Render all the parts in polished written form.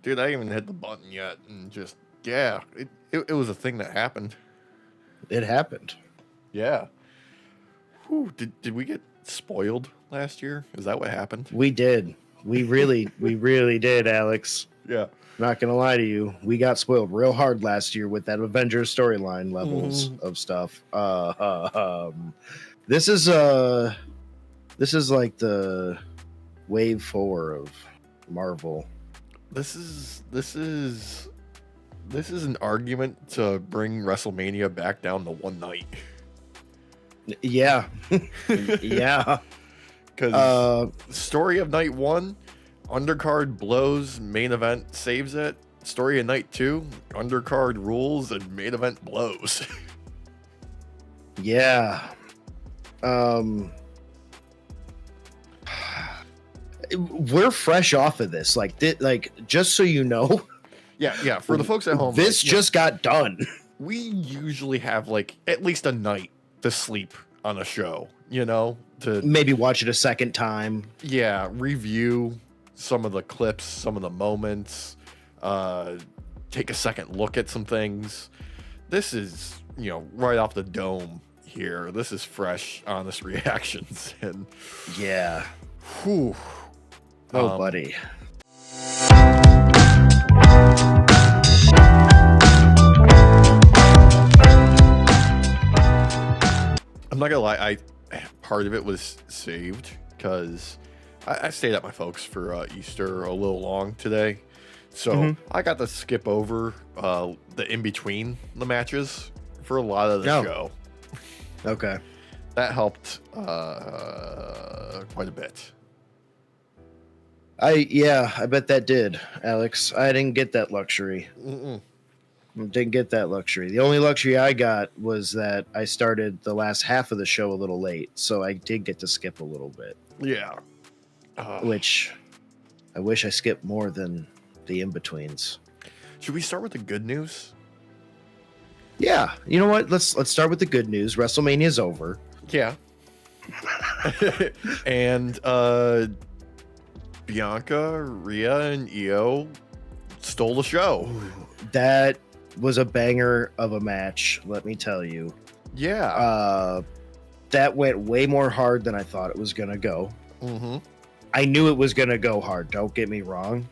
Dude, I haven't hit the button yet, and just yeah, it was a thing that happened. It happened. Yeah. Whew, did we get spoiled last year? Is that what happened? We did. We really did, Alex. Yeah. Not gonna lie to you, we got spoiled real hard last year with that Avengers storyline levels of stuff. This is like the wave 4 of Marvel. This is an argument to bring WrestleMania back down to one night. Yeah. Yeah. Because story of night 1, undercard blows, main event saves it. Story of night 2, undercard rules and main event blows. Yeah. We're fresh off of this. Like, just so you know. Yeah. For the folks at home, this just got done. We usually have like at least a night to sleep on a show, to maybe watch it a second time. Yeah, review some of the clips, some of the moments, take a second look at some things. This is, right off the dome here. This is fresh, honest reactions. And yeah. Whew. Oh, buddy. I'm not gonna lie, part of it was saved because I stayed at my folks for Easter a little long today, so I got to skip over the in between the matches for a lot of the show. Okay, that helped quite a bit. I bet that did, Alex. I didn't get that luxury. Didn't get that luxury. The only luxury I got was that I started the last half of the show a little late, so I did get to skip a little bit. Yeah. Which I wish I skipped more than the in-betweens. Should we start with the good news? Yeah. You know what? Let's start with the good news. WrestleMania's over. Yeah. And Bianca, Rhea, and Io stole the show. That was a banger of a match, let me tell you. Yeah. That went way more hard than I thought it was going to go. I knew it was going to go hard, don't get me wrong.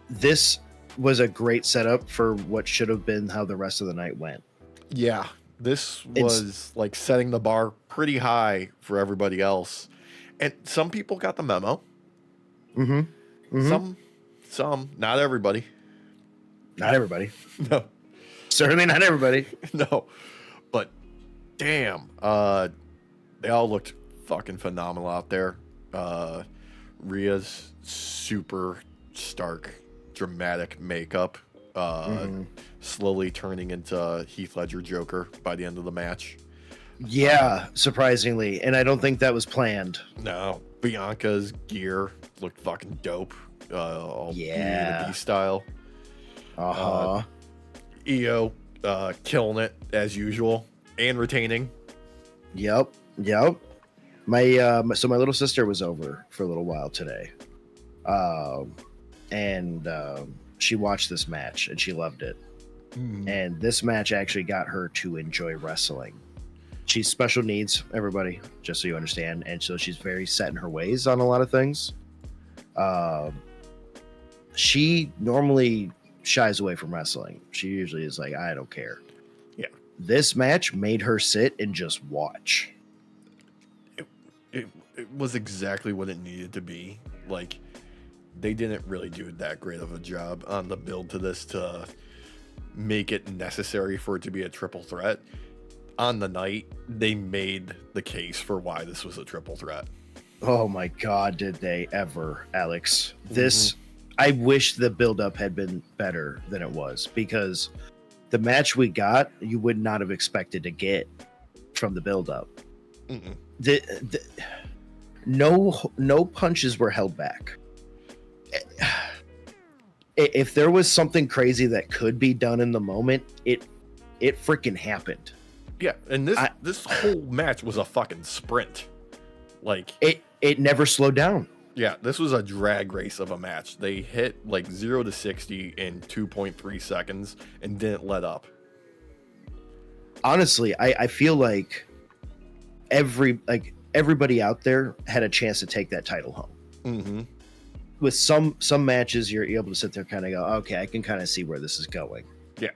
This was a great setup for what should have been how the rest of the night went. Yeah. This was like setting the bar pretty high for everybody else. And some people got the memo. Some, not everybody. Not everybody. No. Certainly not everybody. No. But damn, they all looked fucking phenomenal out there. Rhea's super stark, dramatic makeup, slowly turning into Heath Ledger Joker by the end of the match. Yeah, surprisingly. And I don't think that was planned. No. Bianca's gear looked fucking dope. All Beauty and the Beast style. Io killing it as usual and retaining. Yep. So my little sister was over for a little while today, and she watched this match and she loved it. And this match actually got her to enjoy wrestling. She's special needs, everybody, just so you understand, and so she's very set in her ways on a lot of things. She normally shies away from wrestling. She usually is like, I don't care. Yeah. This match made her sit and just watch. It was exactly what it needed to be. Like, they didn't really do that great of a job on the build to this to make it necessary for it to be a triple threat. On the night, they made the case for why this was a triple threat. Oh my God, did they ever, Alex? This, I wish the buildup had been better than it was, because the match we got, you would not have expected to get from the buildup. No punches were held back. If there was something crazy that could be done in the moment, it freaking happened. Yeah, and this whole match was a fucking sprint. Like it never slowed down. Yeah, this was a drag race of a match. They hit like 0 to 60 in 2.3 seconds and didn't let up. Honestly, I feel like everybody out there had a chance to take that title home. Mm-hmm. With some matches, you're able to sit there, kind of go, okay, I can kind of see where this is going. Yeah.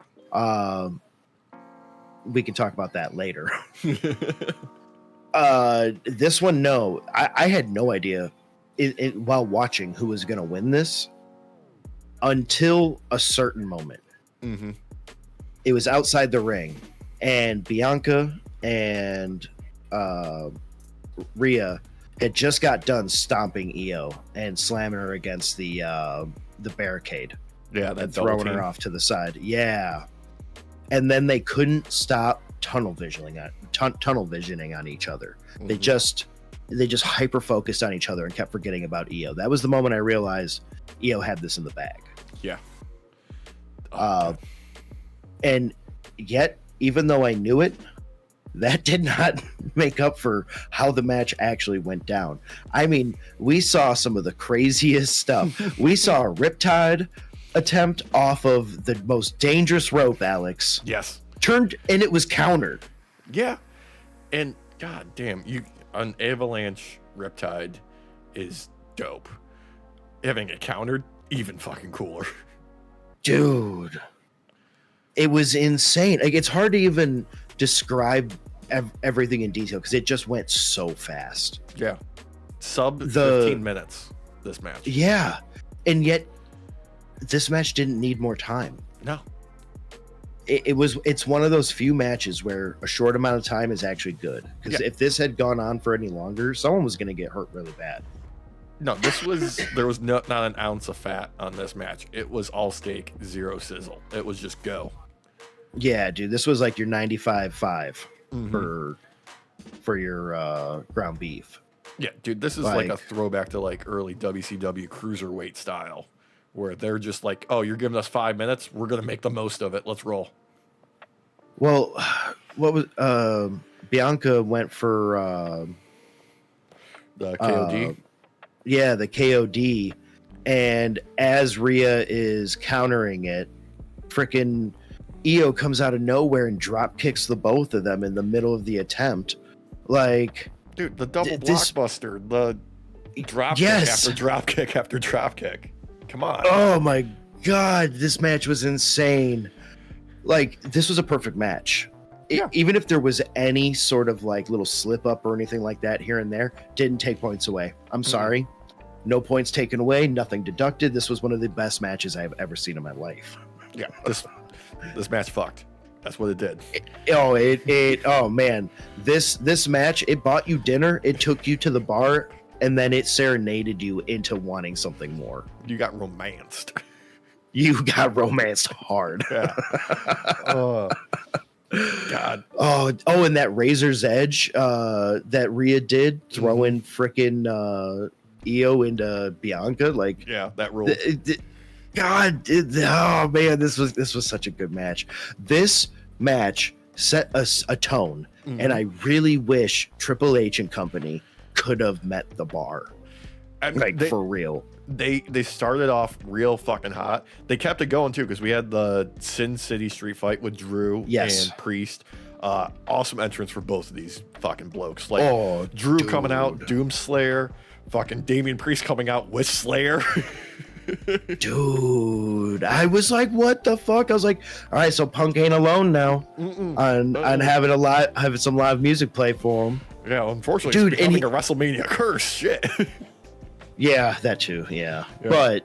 We can talk about that later. This one, no, I had no idea while watching who was going to win this until a certain moment. Mm-hmm. It was outside the ring, and Bianca and Rhea had just got done stomping Io and slamming her against the barricade. Yeah, that and throwing her off to the side. Yeah, and then they couldn't stop tunnel visioning on each other. Mm-hmm. They just hyper focused on each other and kept forgetting about Io. That was the moment I realized Io had this in the bag. Yeah. And yet, even though I knew it, that did not make up for how the match actually went down. I mean, we saw some of the craziest stuff. We saw a Riptide attempt off of the most dangerous rope, Alex. Yes. Turned, and it was countered. Yeah. And god damn, an avalanche Riptide is dope. Having it countered, even fucking cooler. Dude. It was insane. Like, it's hard to even describe everything in detail because it just went so fast. Yeah. Sub 15 minutes, this match. Yeah. And yet, this match didn't need more time. No. It's one of those few matches where a short amount of time is actually good. Because if this had gone on for any longer, someone was going to get hurt really bad. No, there was not an ounce of fat on this match. It was all steak, zero sizzle. It was just go. Yeah, dude, this was like your 95.5 for your ground beef. Yeah, dude, this is like a throwback to like early WCW cruiserweight style, where they're just like, "Oh, you're giving us 5 minutes. We're gonna make the most of it. Let's roll." Well, what was Bianca went for the KOD? Yeah, the KOD, and as Rhea is countering it, frickin' Io comes out of nowhere and drop kicks the both of them in the middle of the attempt. Like, dude, the double blockbuster, the drop kick after drop kick after drop kick. Come on. Oh my god, this match was insane. Like, this was a perfect match. Even if there was any sort of like little slip up or anything like that here and there, didn't take points away. I'm sorry. No points taken away, nothing deducted. This was one of the best matches I've ever seen in my life. Yeah, this match fucked. That's what it did. Oh man, this match, it bought you dinner, it took you to the bar, and then it serenaded you into wanting something more. You got romanced. You got romanced hard. Yeah. God. Oh, and that Razor's Edge that Rhea did, throwing frickin' Io into Bianca, like, yeah, that rule. Oh man, this was such a good match. This match set us a tone, and I really wish Triple H and company could have met the bar. For real. They started off real fucking hot. They kept it going too, because we had the Sin City street fight with Drew and Priest. Awesome entrance for both of these fucking blokes. Like, Drew coming out, Doomslayer, fucking Damian Priest coming out with Slayer. Dude, I was like, what the fuck? I was like, all right, so Punk ain't alone now on having some live music play for him. Yeah, unfortunately, it's becoming a WrestleMania curse. Shit. Yeah, that too. Yeah. But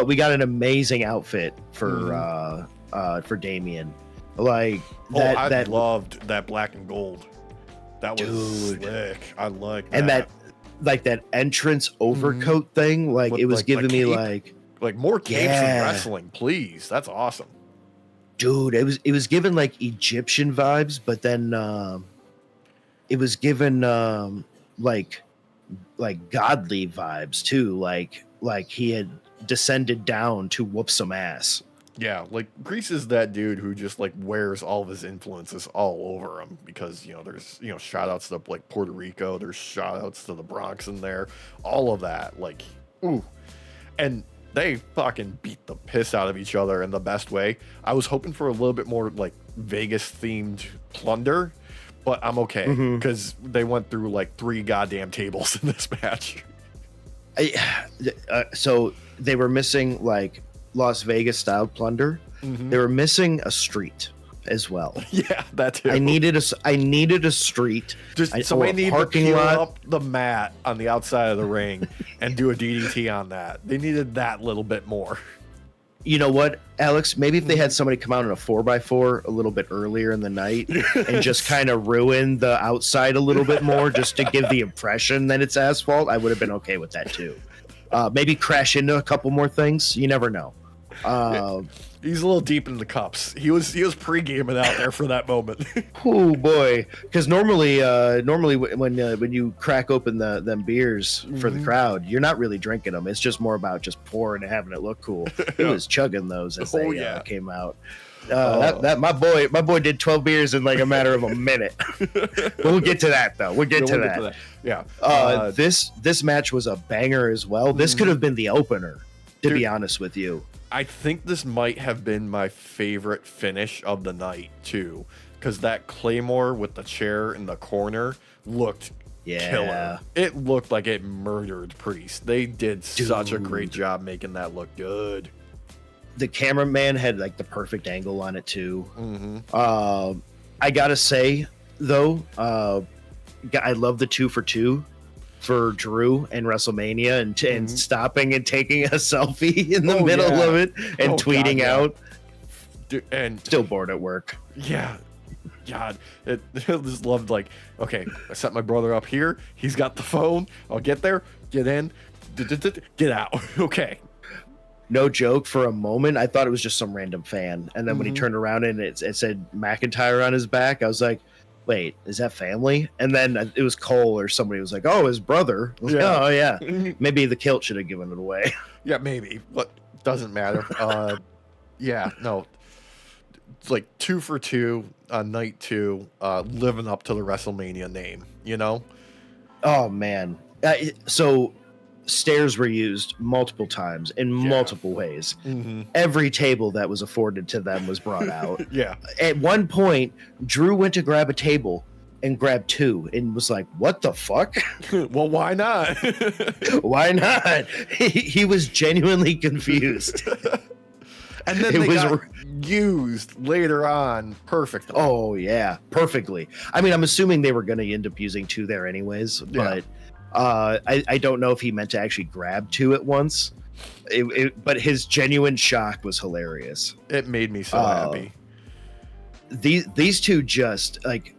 we got an amazing outfit for Damian. Like, I loved that black and gold. That was slick. I liked that. And that entrance overcoat thing, like, it was giving me like more capes in wrestling, please. That's awesome. Dude, it was given like Egyptian vibes, but then it was given like godly vibes too, like he had descended down to whoop some ass. Yeah, like Grease is that dude who just like wears all of his influences all over him because there's shout outs to like Puerto Rico, there's shout outs to the Bronx in there, all of that, like ooh. And they fucking beat the piss out of each other in the best way. I was hoping for a little bit more like Vegas themed plunder, but I'm okay because they went through like 3 goddamn tables in this match. So they were missing like Las Vegas style plunder. They were missing a street as well. Yeah, that too. I needed a street. Somebody needed to parking peel lot up the mat on the outside of the ring and do a DDT on that. They needed that little bit more. You know what, Alex? Maybe if they had somebody come out in a 4x4 a little bit earlier in the night and just kind of ruin the outside a little bit more just to give the impression that it's asphalt, I would have been okay with that too. Maybe crash into a couple more things. You never know. He's a little deep in the cups. He was pre-gaming out there for that moment. Oh boy, because normally when you crack open them beers for the crowd, you're not really drinking them. It's just more about just pouring and having it look cool. He was chugging those as they came out. That my boy did 12 beers in like a matter of a minute. But we'll get to that though. We'll get to that. Yeah. This match was a banger as well. This could have been the opener, to be honest with you. I think this might have been my favorite finish of the night too, because that Claymore with the chair in the corner looked killer. It looked like it murdered Priest. They did such a great job making that look good. The cameraman had like the perfect angle on it too. I gotta say though, I love the 2 for 2 for Drew and WrestleMania and stopping and taking a selfie in the middle of it and tweeting out. Dude, and still bored at work. Yeah. God, I just loved like, okay, I set my brother up here. He's got the phone. I'll get there, get in, get out. Okay. No joke, for a moment, I thought it was just some random fan. And then when he turned around and it said McIntyre on his back, I was like, wait, is that family? And then it was Cole or somebody was like, oh, his brother. I was like, oh, yeah. Maybe the kilt should have given it away. Yeah, maybe. But doesn't matter. Yeah, no. It's like 2 for 2 on night 2, living up to the WrestleMania name, you know? Oh, man. So stairs were used multiple times in multiple ways. Every table that was afforded to them was brought out. At one point, Drew went to grab a table and grabbed 2 and was like, what the fuck? Well, why not? Why not? He was genuinely confused. And then they got used later on perfectly. Oh, yeah, perfectly. I mean, I'm assuming they were going to end up using 2 there anyways, but I don't know if he meant to actually grab 2 at once. But his genuine shock was hilarious. It made me so happy. These 2 just like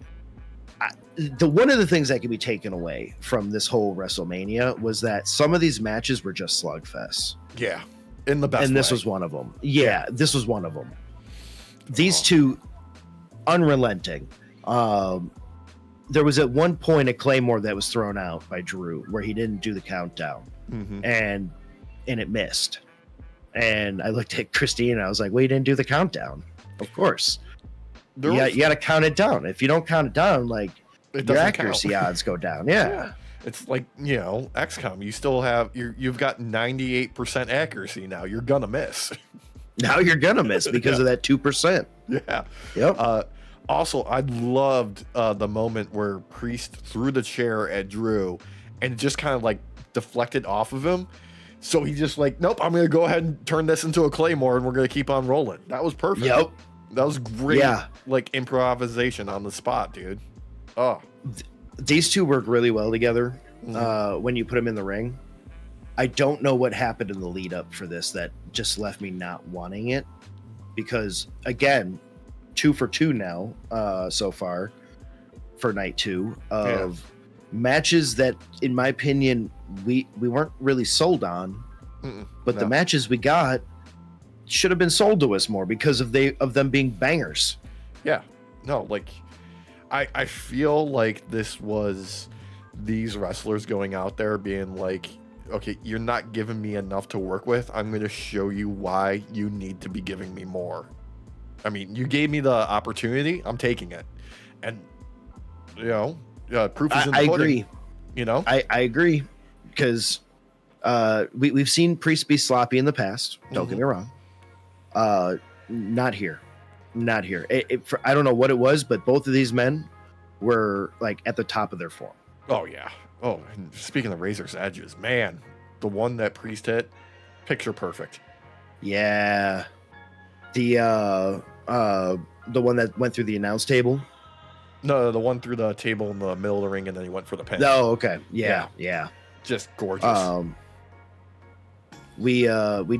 one of the things that can be taken away from this whole WrestleMania was that some of these matches were just slugfests. Yeah, in the best and this way. was one of them. Yeah, this was one of them. These 2, unrelenting. There was at one point a Claymore that was thrown out by Drew where he didn't do the countdown, and it missed. And I looked at Christine and I was like, well, you didn't do the countdown. Of course. You got to count it down. If you don't count it down, like, your accuracy odds go down. Yeah. It's like, XCOM. You still have, you've got 98% accuracy now. You're going to miss. Now you're going to miss because of that 2%. Yeah. Yep. Also, I loved the moment where Priest threw the chair at Drew and just kind of like deflected off of him. So he just like, nope, I'm going to go ahead and turn this into a Claymore and we're going to keep on rolling. That was perfect. Yep. That was great. Like improvisation on the spot, dude. Oh, these 2 work really well together when you put them in the ring. I don't know what happened in the lead up for this that just left me not wanting it, because again, 2 for 2 now so far for night 2 of matches that, in my opinion, we weren't really sold on, but the matches we got should have been sold to us more because of them being bangers. Yeah, no, like I feel like this was these wrestlers going out there being like, okay, you're not giving me enough to work with. I'm going to show you why you need to be giving me more. I mean, you gave me the opportunity. I'm taking it. And, proof is in the pudding. Agree. I agree. Because we've seen Priest be sloppy in the past. Don't get me wrong. Not here. I don't know what it was, but both of these men were like at the top of their form. Oh, yeah. Oh, and speaking of razor's edges, man, the one that Priest hit, picture perfect. Yeah. The one that went through the announce table. No, the one through the table in the middle of the ring, and then he went for the pin. Oh, okay. Yeah. Just gorgeous. We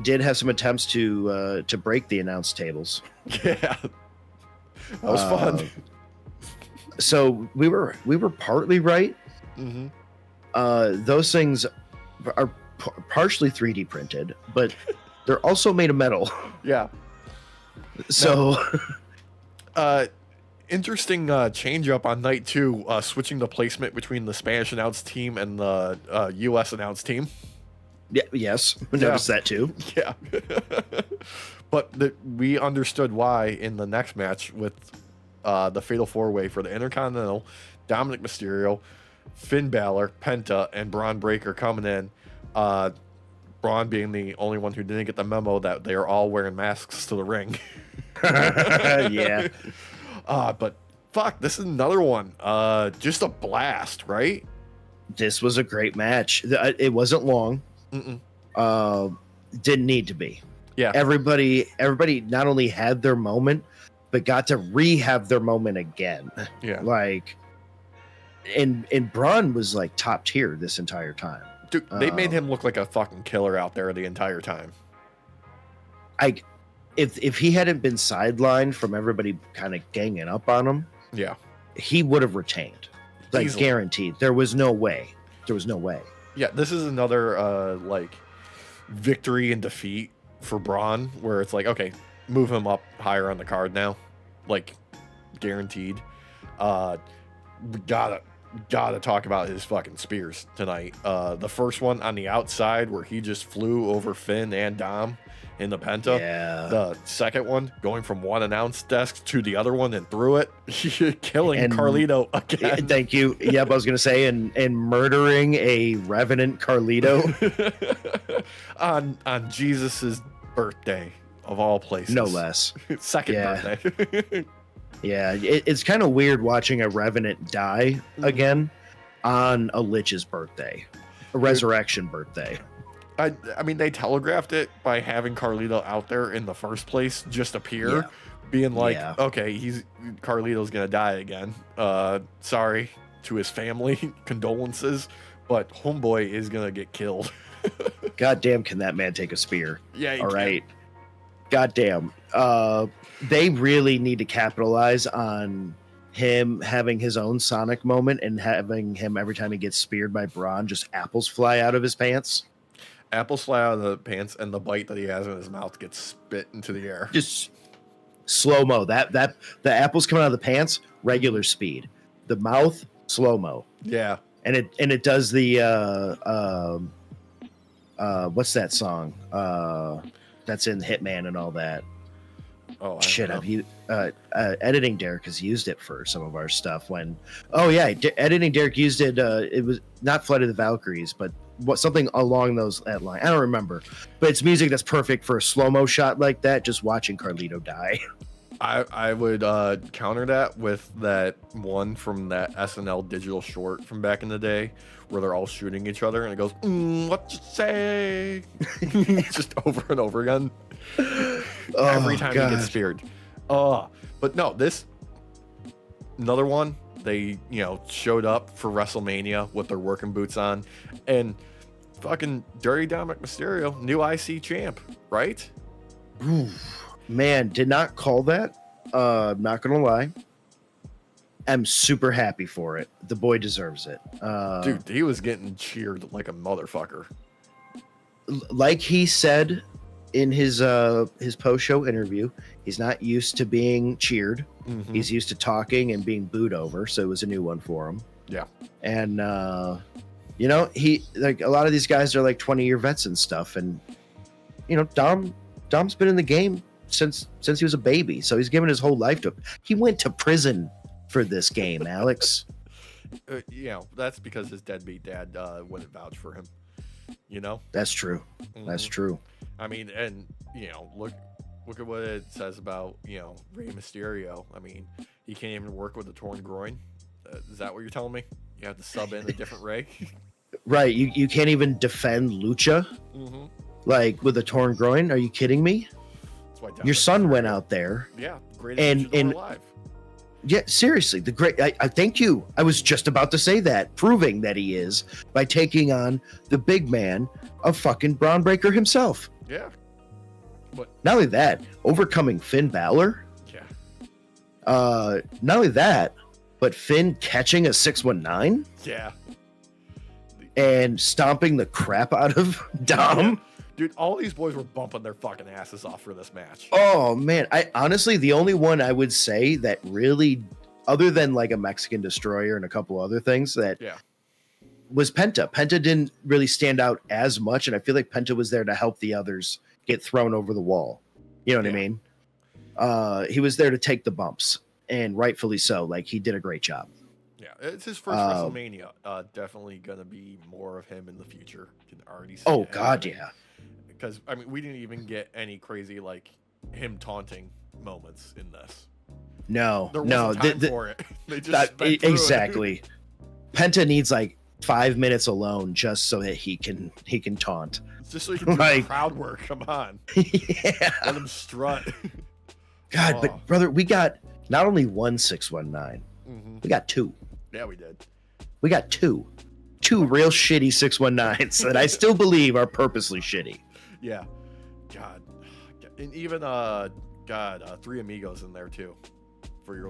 did have some attempts to break the announce tables. Yeah, that was fun. So we were partly right. Mm-hmm. Those things are partially 3D printed, but they're also made of metal. Yeah. So, interesting change up on night 2, switching the placement between the Spanish announce team and the U.S. announce team. Yeah. Yes, we noticed that too. Yeah. But we understood why in the next match with the Fatal 4-Way for the Intercontinental, Dominic Mysterio, Finn Balor, Penta, and Braun Breaker coming in. Braun being the only one who didn't get the memo that they are all wearing masks to the ring. Yeah. But fuck, this is another one. Just a blast, right? This was a great match. It wasn't long. Didn't need to be. Yeah. Everybody not only had their moment, but got to re-have their moment again. Yeah. Like, and Braun was like top tier this entire time. Dude, they made him look like a fucking killer out there the entire time. If he hadn't been sidelined from everybody kind of ganging up on him, yeah, he would have retained. Like, easily. guaranteed. There was no way. Yeah, this is another like victory and defeat for Braun, where it's like, okay, move him up higher on the card now, like guaranteed. We gotta talk about his fucking spears tonight. The first one on the outside where he just flew over Finn and Dom in the Penta. Yeah. The second one going from one announce desk to the other one and through it, killing Carlito again. Thank you. Yep, I was gonna say, and murdering a revenant Carlito on Jesus's birthday of all places, no less. Second birthday. Yeah, it's kind of weird watching a revenant die again on a Lich's birthday, a resurrection birthday. I mean, they telegraphed it by having Carlito out there in the first place, just appear, being like, okay, Carlito's gonna die again. Sorry to his family, condolences, but homeboy is gonna get killed. Goddamn, can that man take a spear? Yeah, all right. Goddamn. They really need to capitalize on him having his own Sonic moment and having him, every time he gets speared by Braun, just apples fly out of his pants. Apples fly out of the pants, and the bite that he has in his mouth gets spit into the air. Just slow-mo. That the apples coming out of the pants, regular speed. The mouth, slow-mo. Yeah. And it does the what's that song? That's in Hitman and all that. Oh shit! I've used Editing Derek has used it for some of our stuff. Editing Derek used it. It was not Flight of the Valkyries, but something along that line. I don't remember, but it's music that's perfect for a slow mo shot like that. Just watching Carlito die. I would counter that with that one from that SNL digital short from back in the day where they're all shooting each other and it goes, what you say? Just over and over again. Every time he gets speared. But no, another one, they, showed up for WrestleMania with their working boots on, and fucking Dirty Dominic Mysterio, new IC champ, right? Ooh, man, did not call that. Not gonna lie. I'm super happy for it. The boy deserves it. Dude, he was getting cheered like a motherfucker. Like he said in his post-show interview, he's not used to being cheered. Mm-hmm. He's used to talking and being booed over, so it was a new one for him. Yeah. And You know, he like a lot of these guys are like 20-year vets and stuff, and you know, Dom's been in the game since he was a baby, so he's given his whole life to. He went to prison for this game, Alex. You know, that's because his deadbeat dad wouldn't vouch for him. You know, That's true. That's true. I mean, and you know, look at what it says about Rey Mysterio. I mean, he can't even work with a torn groin. Is that what you're telling me? You have to sub in a different Rey. Right. You can't even defend Lucha, like with a torn groin. Are you kidding me? That's why Your son went out there. Yeah, greatest and alive. Yeah, seriously, the great. I thank you. I was just about to say that, proving that he is by taking on the big man of fucking Braun Breaker himself. Yeah. But not only that, overcoming Finn Balor. Yeah. Not only that, but Finn catching a 619. Yeah. And stomping the crap out of Dom. Yeah. Dude, all these boys were bumping their fucking asses off for this match. Oh man, I honestly, the only one I would say that really, other than like a Mexican Destroyer and a couple other things, that was Penta. Penta didn't really stand out as much, and I feel like Penta was there to help the others get thrown over the wall. You know what I mean? He was there to take the bumps, and rightfully so. Like, he did a great job. Yeah, it's his first WrestleMania. Definitely gonna be more of him in the future. You can already see. Oh God, yeah. Because I mean, we didn't even get any crazy like him taunting moments in this. No, there wasn't time for it. They just exactly. Penta needs like 5 minutes alone just so that he can taunt. Just so he can do the crowd work. Come on. Yeah. Let him strut. God, but brother, we got not only one 619, we got two. Yeah, we did. We got two real shitty 619s that I still believe are purposely shitty. Yeah. God. And even Three Amigos in there too. For your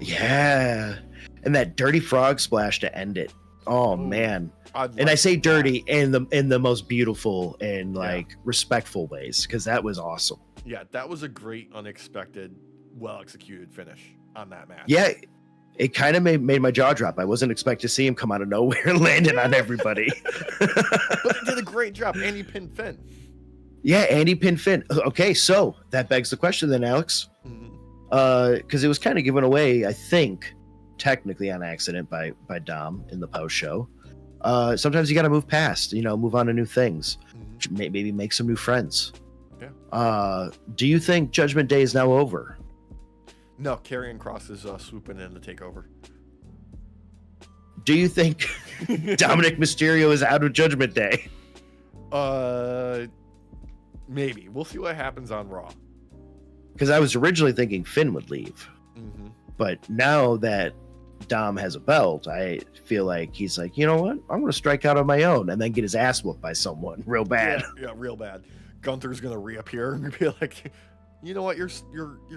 and that dirty frog splash to end it. Oh man. And I say dirty in the most beautiful and like respectful ways, because that was awesome. Yeah, that was a great, unexpected, well executed finish on that match. Yeah. It kind of made my jaw drop. I wasn't expecting to see him come out of nowhere and landing on everybody. But he did a great job. And he pinned Finn. Yeah, Andy pinned Finn. Okay, so that begs the question then, Alex. Because it was kind of given away, I think, technically on accident by Dom in the post show. Sometimes you got to move past, move on to new things. Maybe make some new friends. Yeah. Do you think Judgment Day is now over? No, Karrion Kross is swooping in to take over. Do you think Dominic Mysterio is out of Judgment Day? Maybe. We'll see what happens on Raw. Because I was originally thinking Finn would leave. But now that Dom has a belt, I feel like he's like, you know what? I'm going to strike out on my own and then get his ass whooped by someone real bad. Yeah, real bad. Gunther's going to reappear and be like, you know what? You're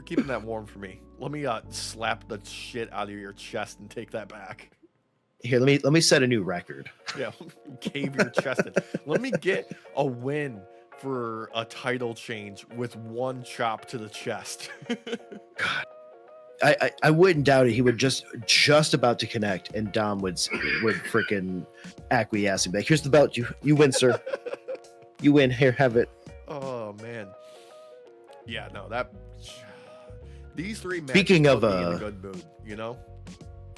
keeping that warm for me. Let me slap the shit out of your chest and take that back. Here, let me set a new record. Yeah, cave your chest in. Let me get a win for a title change with one chop to the chest. God, I wouldn't doubt it. He would just about to connect, and Dom would freaking acquiesce and be like, "Here's the belt. You win, sir. You win. Here, have it." Oh man. Yeah, no, these three matches speaking of in a good mood,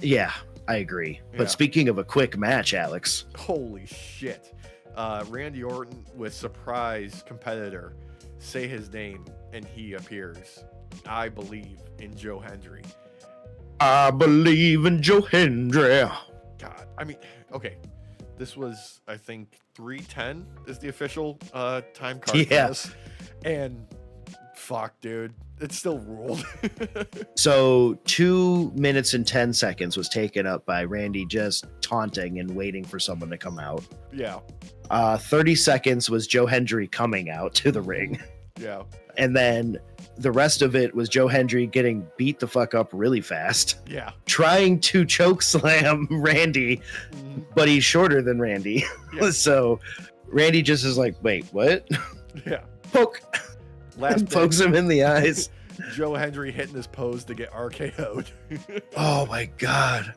Yeah, I agree. But speaking of a quick match, Alex. Holy shit. Randy Orton with surprise competitor say his name and he appears. I believe in Joe Hendry. I believe in Joe Hendry. God, I mean, okay. This was, I think, 3:10 is the official time card for this. And fuck, dude. It still ruled. So 2 minutes and 10 seconds was taken up by Randy just taunting and waiting for someone to come out. Yeah. 30 seconds was Joe Hendry coming out to the ring. Yeah. And then the rest of it was Joe Hendry getting beat the fuck up really fast. Yeah. Trying to choke slam Randy, but he's shorter than Randy. Yeah. So Randy just is like, wait, what? Yeah. Poke. Last pokes him in the eyes. Joe Hendry hitting his pose to get RKO'd. Oh my God.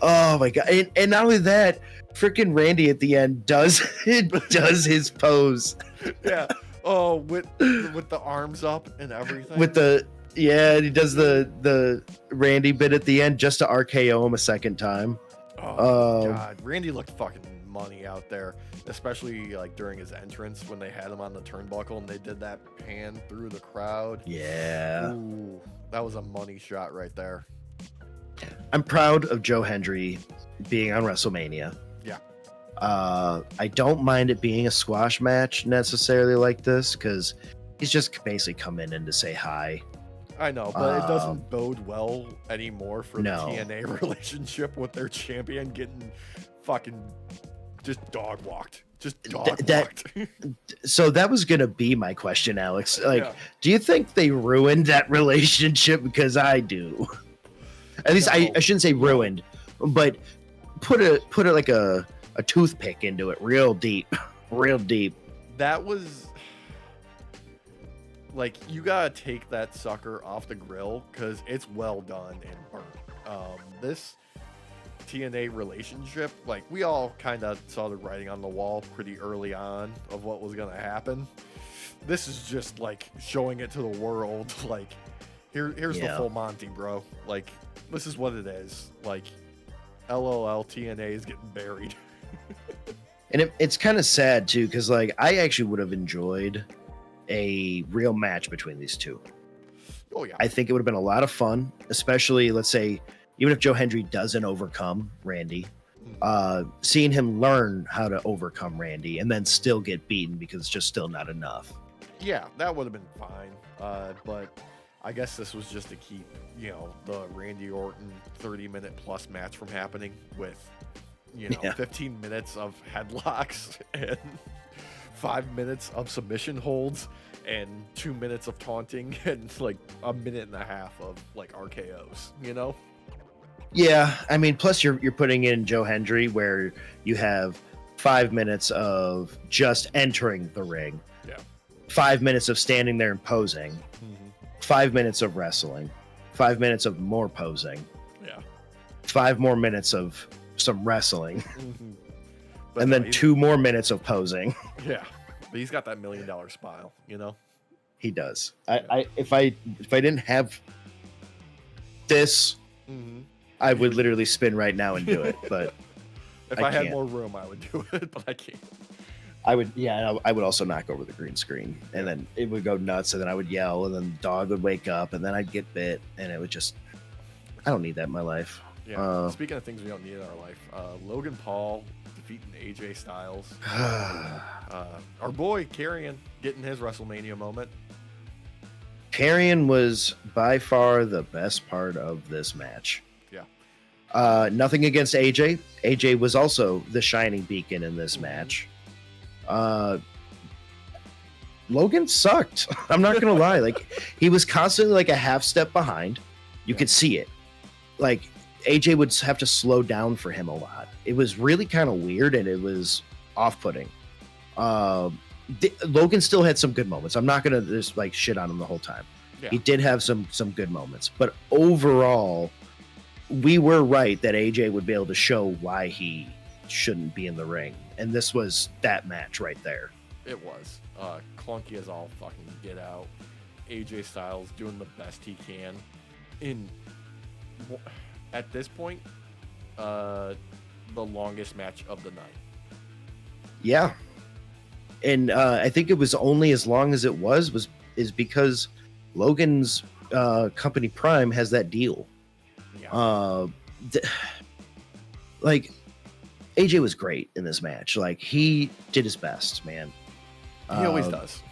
Oh my god! And not only that, freaking Randy at the end does his pose. Yeah. Oh, with the arms up and everything. He does the Randy bit at the end just to RKO him a second time. Oh god, Randy looked fucking money out there, especially like during his entrance when they had him on the turnbuckle and they did that pan through the crowd. Yeah. Ooh, that was a money shot right there. I'm proud of Joe Hendry being on WrestleMania. Yeah. I don't mind it being a squash match necessarily like this because he's just basically coming in to say hi. I know, but it doesn't bode well anymore for No. the TNA relationship with their champion getting fucking just dog walked. Just dog walked. So that was going to be my question, Alex. Like, Yeah. Do you think they ruined that relationship? Because I do. At least No. I shouldn't say ruined, but put it like a toothpick into it real deep. Real deep. That was like, you gotta take that sucker off the grill because it's well done and burnt. This TNA relationship, like, we all kind of saw the writing on the wall pretty early on of what was gonna happen. This is just like showing it to the world. Like, here's the full Monty, bro. Like, this is what it is. Like, LOL, TNA is getting buried. And it's kind of sad too, because like I actually would have enjoyed a real match between these two. Oh yeah. I think it would have been a lot of fun, especially let's say even if Joe Hendry doesn't overcome Randy, seeing him learn how to overcome Randy and then still get beaten because it's just still not enough. Yeah, that would have been fine. But I guess this was just to keep, the Randy Orton 30-minute plus match from happening with, 15 minutes of headlocks and 5 minutes of submission holds and 2 minutes of taunting and like a minute and a half of like RKOs, Yeah, I mean, plus you're putting in Joe Hendry where you have 5 minutes of just entering the ring. Yeah. 5 minutes of standing there and posing. 5 minutes of wrestling. 5 minutes of more posing. Yeah. 5 more minutes of some wrestling. And then 2 more minutes of posing. Yeah. But he's got that $1 million smile, He does. If I didn't have this, I would literally spin right now and do it. But if I had more room, I would do it, but I can't. I would also knock over the green screen, and then it would go nuts, and then I would yell, and then the dog would wake up, and then I'd get bit, and it would just. I don't need that in my life. Yeah. Speaking of things we don't need in our life, Logan Paul defeating AJ Styles. Our boy Karrion getting his WrestleMania moment. Karrion was by far the best part of this match. Yeah. Nothing against AJ. AJ was also the shining beacon in this match. Logan sucked. I'm not gonna lie. Like, he was constantly like a half step behind. You could see it. Like, AJ would have to slow down for him a lot. It was really kind of weird, and it was off-putting. Logan still had some good moments. I'm not gonna just like shit on him the whole time. Yeah. He did have some good moments, but overall, we were right that AJ would be able to show why he shouldn't be in the ring, and this was that match right there. It was clunky as all fucking get out. AJ Styles doing the best he can at this point, the longest match of the night. Yeah, and I think it was only as long as it is because Logan's company Prime has that deal. Yeah. Like, AJ was great in this match. Like, he did his best, man. He always does.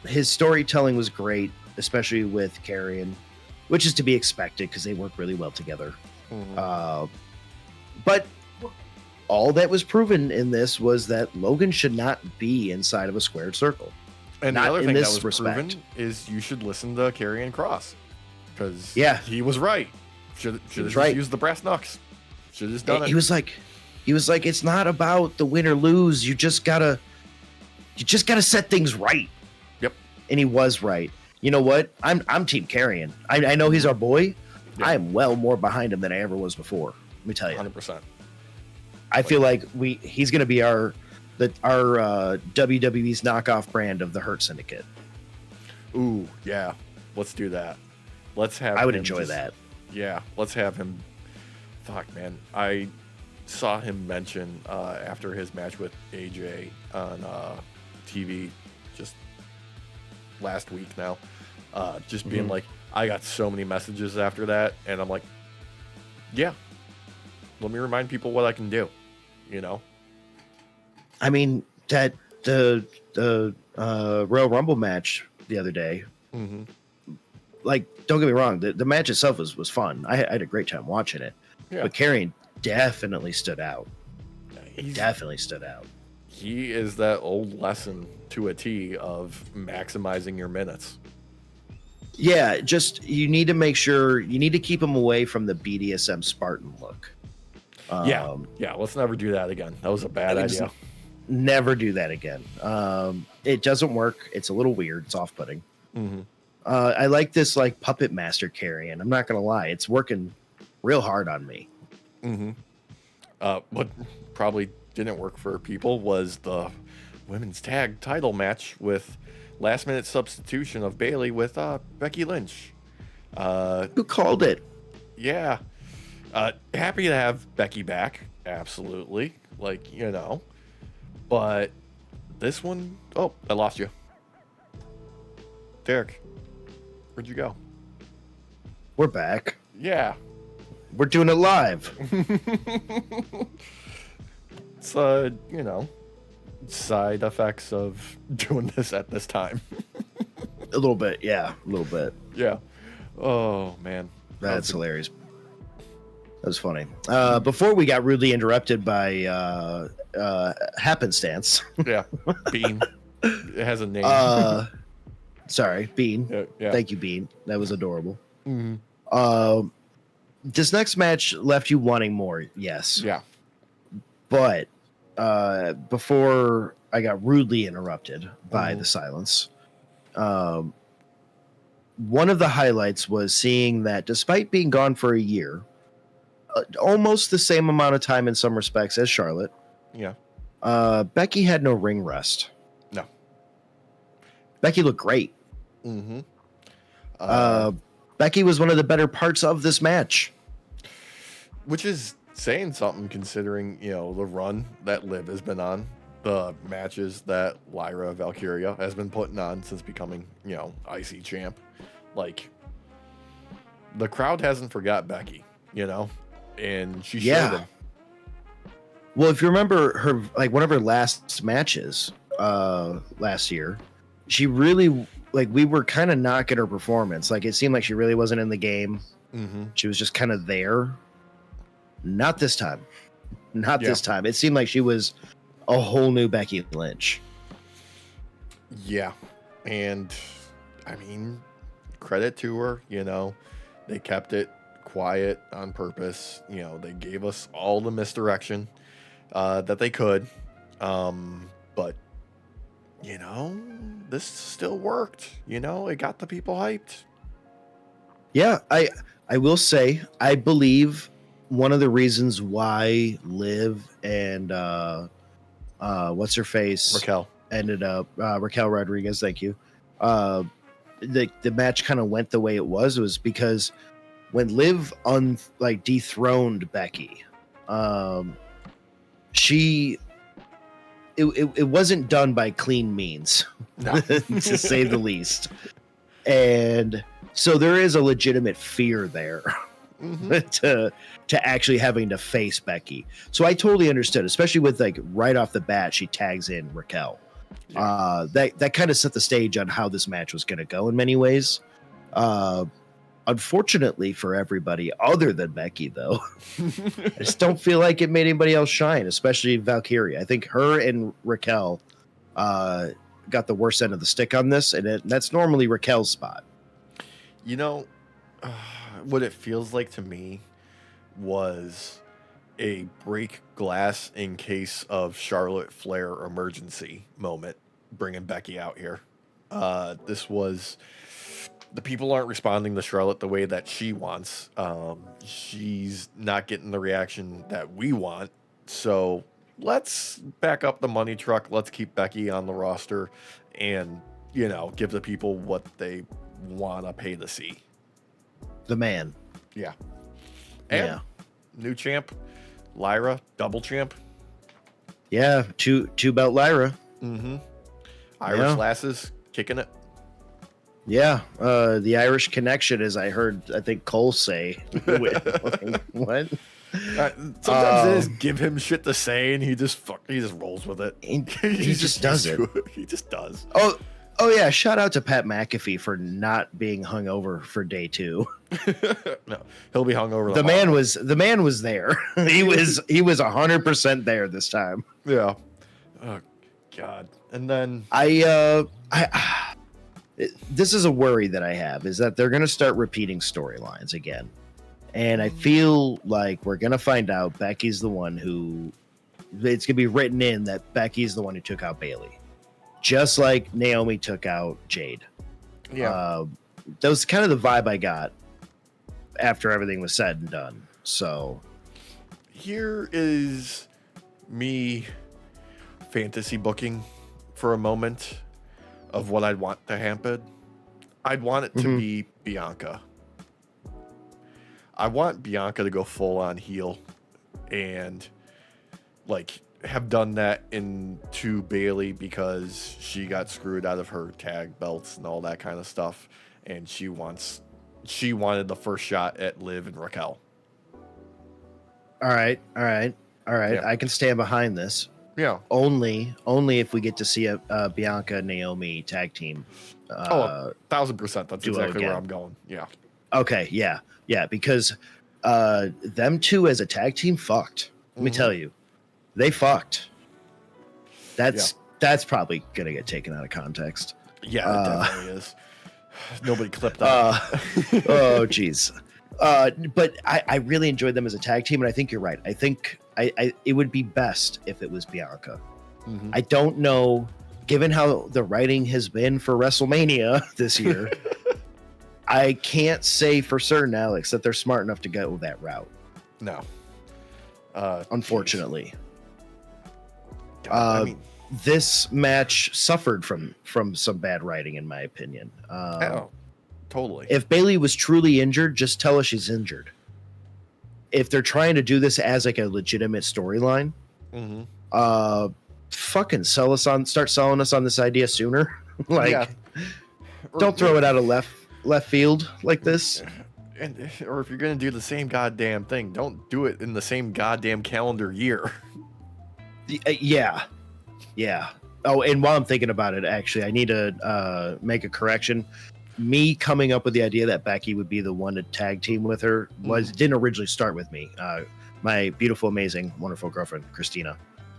His storytelling was great, especially with Karrion, which is to be expected because they work really well together. But all that was proven in this was that Logan should not be inside of a squared circle. And not the other in thing that this was respect. proven is you should listen to Karrion Kross, because he was right. Should have just used the brass knucks. Should have just done it. He was like, it's not about the win or lose. You just gotta set things right. Yep. And he was right. You know what? I'm Team Karrion. I know he's our boy. Yeah. I am well more behind him than I ever was before. Let me tell you. 100%. I feel like he's going to be our WWE's knockoff brand of the Hurt Syndicate. Ooh, yeah. Let's do that. Let's have. I would enjoy that. Yeah, let's have him. Fuck, man. I saw him mention after his match with AJ on TV just last week now, just being like, I got so many messages after that, and I'm like, yeah, let me remind people what I can do, you know? I mean, that the Royal Rumble match the other day, like, don't get me wrong, the match itself was fun. I had a great time watching it, but Karrion definitely stood out. Definitely stood out. He is that old lesson to a T of maximizing your minutes. Yeah, just you need to make sure you need to keep him away from the BDSM Spartan look. Yeah, let's never do that again. That was a bad idea. Never do that again. It doesn't work. It's a little weird. It's off-putting. I like this like puppet master Karrion. I'm not gonna lie, it's working real hard on me. What probably didn't work for people was the women's tag title match with last minute substitution of Bayley with Becky Lynch. Who called it? Yeah. Happy to have Becky back. Absolutely. Like, you know. But this one, oh, I lost you. Derek, where'd you go? We're back. Yeah. We're doing it live. It's, you know, side effects of doing this at this time. A little bit, yeah. A little bit. Yeah. Oh, man. That's hilarious. That was funny. Before we got rudely interrupted by happenstance. Yeah. Bean. It has a name. Sorry, Bean. Yeah. Thank you, Bean. That was adorable. This next match left you wanting more, yes. Yeah. But before I got rudely interrupted by the silence, one of the highlights was seeing that despite being gone for a year, almost the same amount of time in some respects as Charlotte, Becky had no ring rest. No. Becky looked great. Becky was one of the better parts of this match. Which is saying something considering, you know, the run that Liv has been on, the matches that Lyra Valkyria has been putting on since becoming, you know, IC champ. Like, the crowd hasn't forgot Becky, you know, and she showed them. Well, if you remember her, like one of her last matches last year, she really, like, we were kind of knocking her performance. Like, it seemed like she really wasn't in the game. She was just kind of there. Not this time. Not this time. It seemed like she was a whole new Becky Lynch. Yeah. And, I mean, credit to her, you know. They kept it quiet on purpose. You know, they gave us all the misdirection that they could. But, you know, this still worked. You know, it got the people hyped. Yeah, I will say, I believe one of the reasons why Liv and what's her face Raquel ended up Raquel Rodriguez, thank you. The match kind of went the way it was because when Liv dethroned Becky, it wasn't done by clean means, no. To say the least. And so there is a legitimate fear there. To actually having to face Becky. So I totally understood, especially with like right off the bat, she tags in Raquel. That kind of set the stage on how this match was going to go in many ways. Unfortunately for everybody other than Becky, though, I just don't feel like it made anybody else shine, especially Valkyria. I think her and Raquel got the worst end of the stick on this, and that's normally Raquel's spot. You know, what it feels like to me was a break glass in case of Charlotte Flair emergency moment, bringing Becky out here. This was the people aren't responding to Charlotte the way that she wants. She's not getting the reaction that we want. So let's back up the money truck. Let's keep Becky on the roster and, give the people what they want to pay to see. The man. Yeah. And new champ, Lyra, double champ. Yeah, two belt Lyra. Mm-hmm. Irish lasses, kicking it. Yeah, the Irish connection, as I think Cole say. What? Sometimes they just give him shit to say, and he just rolls with it. He just does it. He just does. Oh yeah! Shout out to Pat McAfee for not being hungover for day 2. No, he'll be hungover. The man was there. he was 100% there this time. Yeah. Oh God. And then this is a worry that I have, is that they're going to start repeating storylines again. And I feel like we're going to find out Becky's the one who, it's going to be written in that Becky's the one who took out Bayley. Just like Naomi took out Jade. Yeah. That was kind of the vibe I got after everything was said and done. So here is me fantasy booking for a moment of what I'd want to happen. I'd want it to be Bianca. I want Bianca to go full on heel and have done that into Bayley because she got screwed out of her tag belts and all that kind of stuff, and she wanted the first shot at Liv and Raquel. All right. Yeah. I can stand behind this. Yeah. Only if we get to see a Bianca Naomi tag team. 1,000%. That's exactly where I'm going. Yeah. Okay. Yeah. Because them two as a tag team fucked. Let me tell you, they fucked. That's probably gonna get taken out of context. Yeah, it definitely is. Nobody clipped that. Oh, jeez. But I really enjoyed them as a tag team, and I think you're right. I think it would be best if it was Bianca. Mm-hmm. I don't know, given how the writing has been for WrestleMania this year, I can't say for certain, Alex, that they're smart enough to go that route. No. Unfortunately. God, this match suffered from some bad writing, in my opinion. Totally. If Bayley was truly injured, just tell us she's injured. If they're trying to do this as like a legitimate storyline, fucking start selling us on this idea sooner. Don't throw it out of left field like this. Or if you're gonna do the same goddamn thing, don't do it in the same goddamn calendar year. Yeah. Oh, and while I'm thinking about it, actually, I need to make a correction. Me coming up with the idea that Becky would be the one to tag team with her didn't originally start with me. My beautiful, amazing, wonderful girlfriend Christina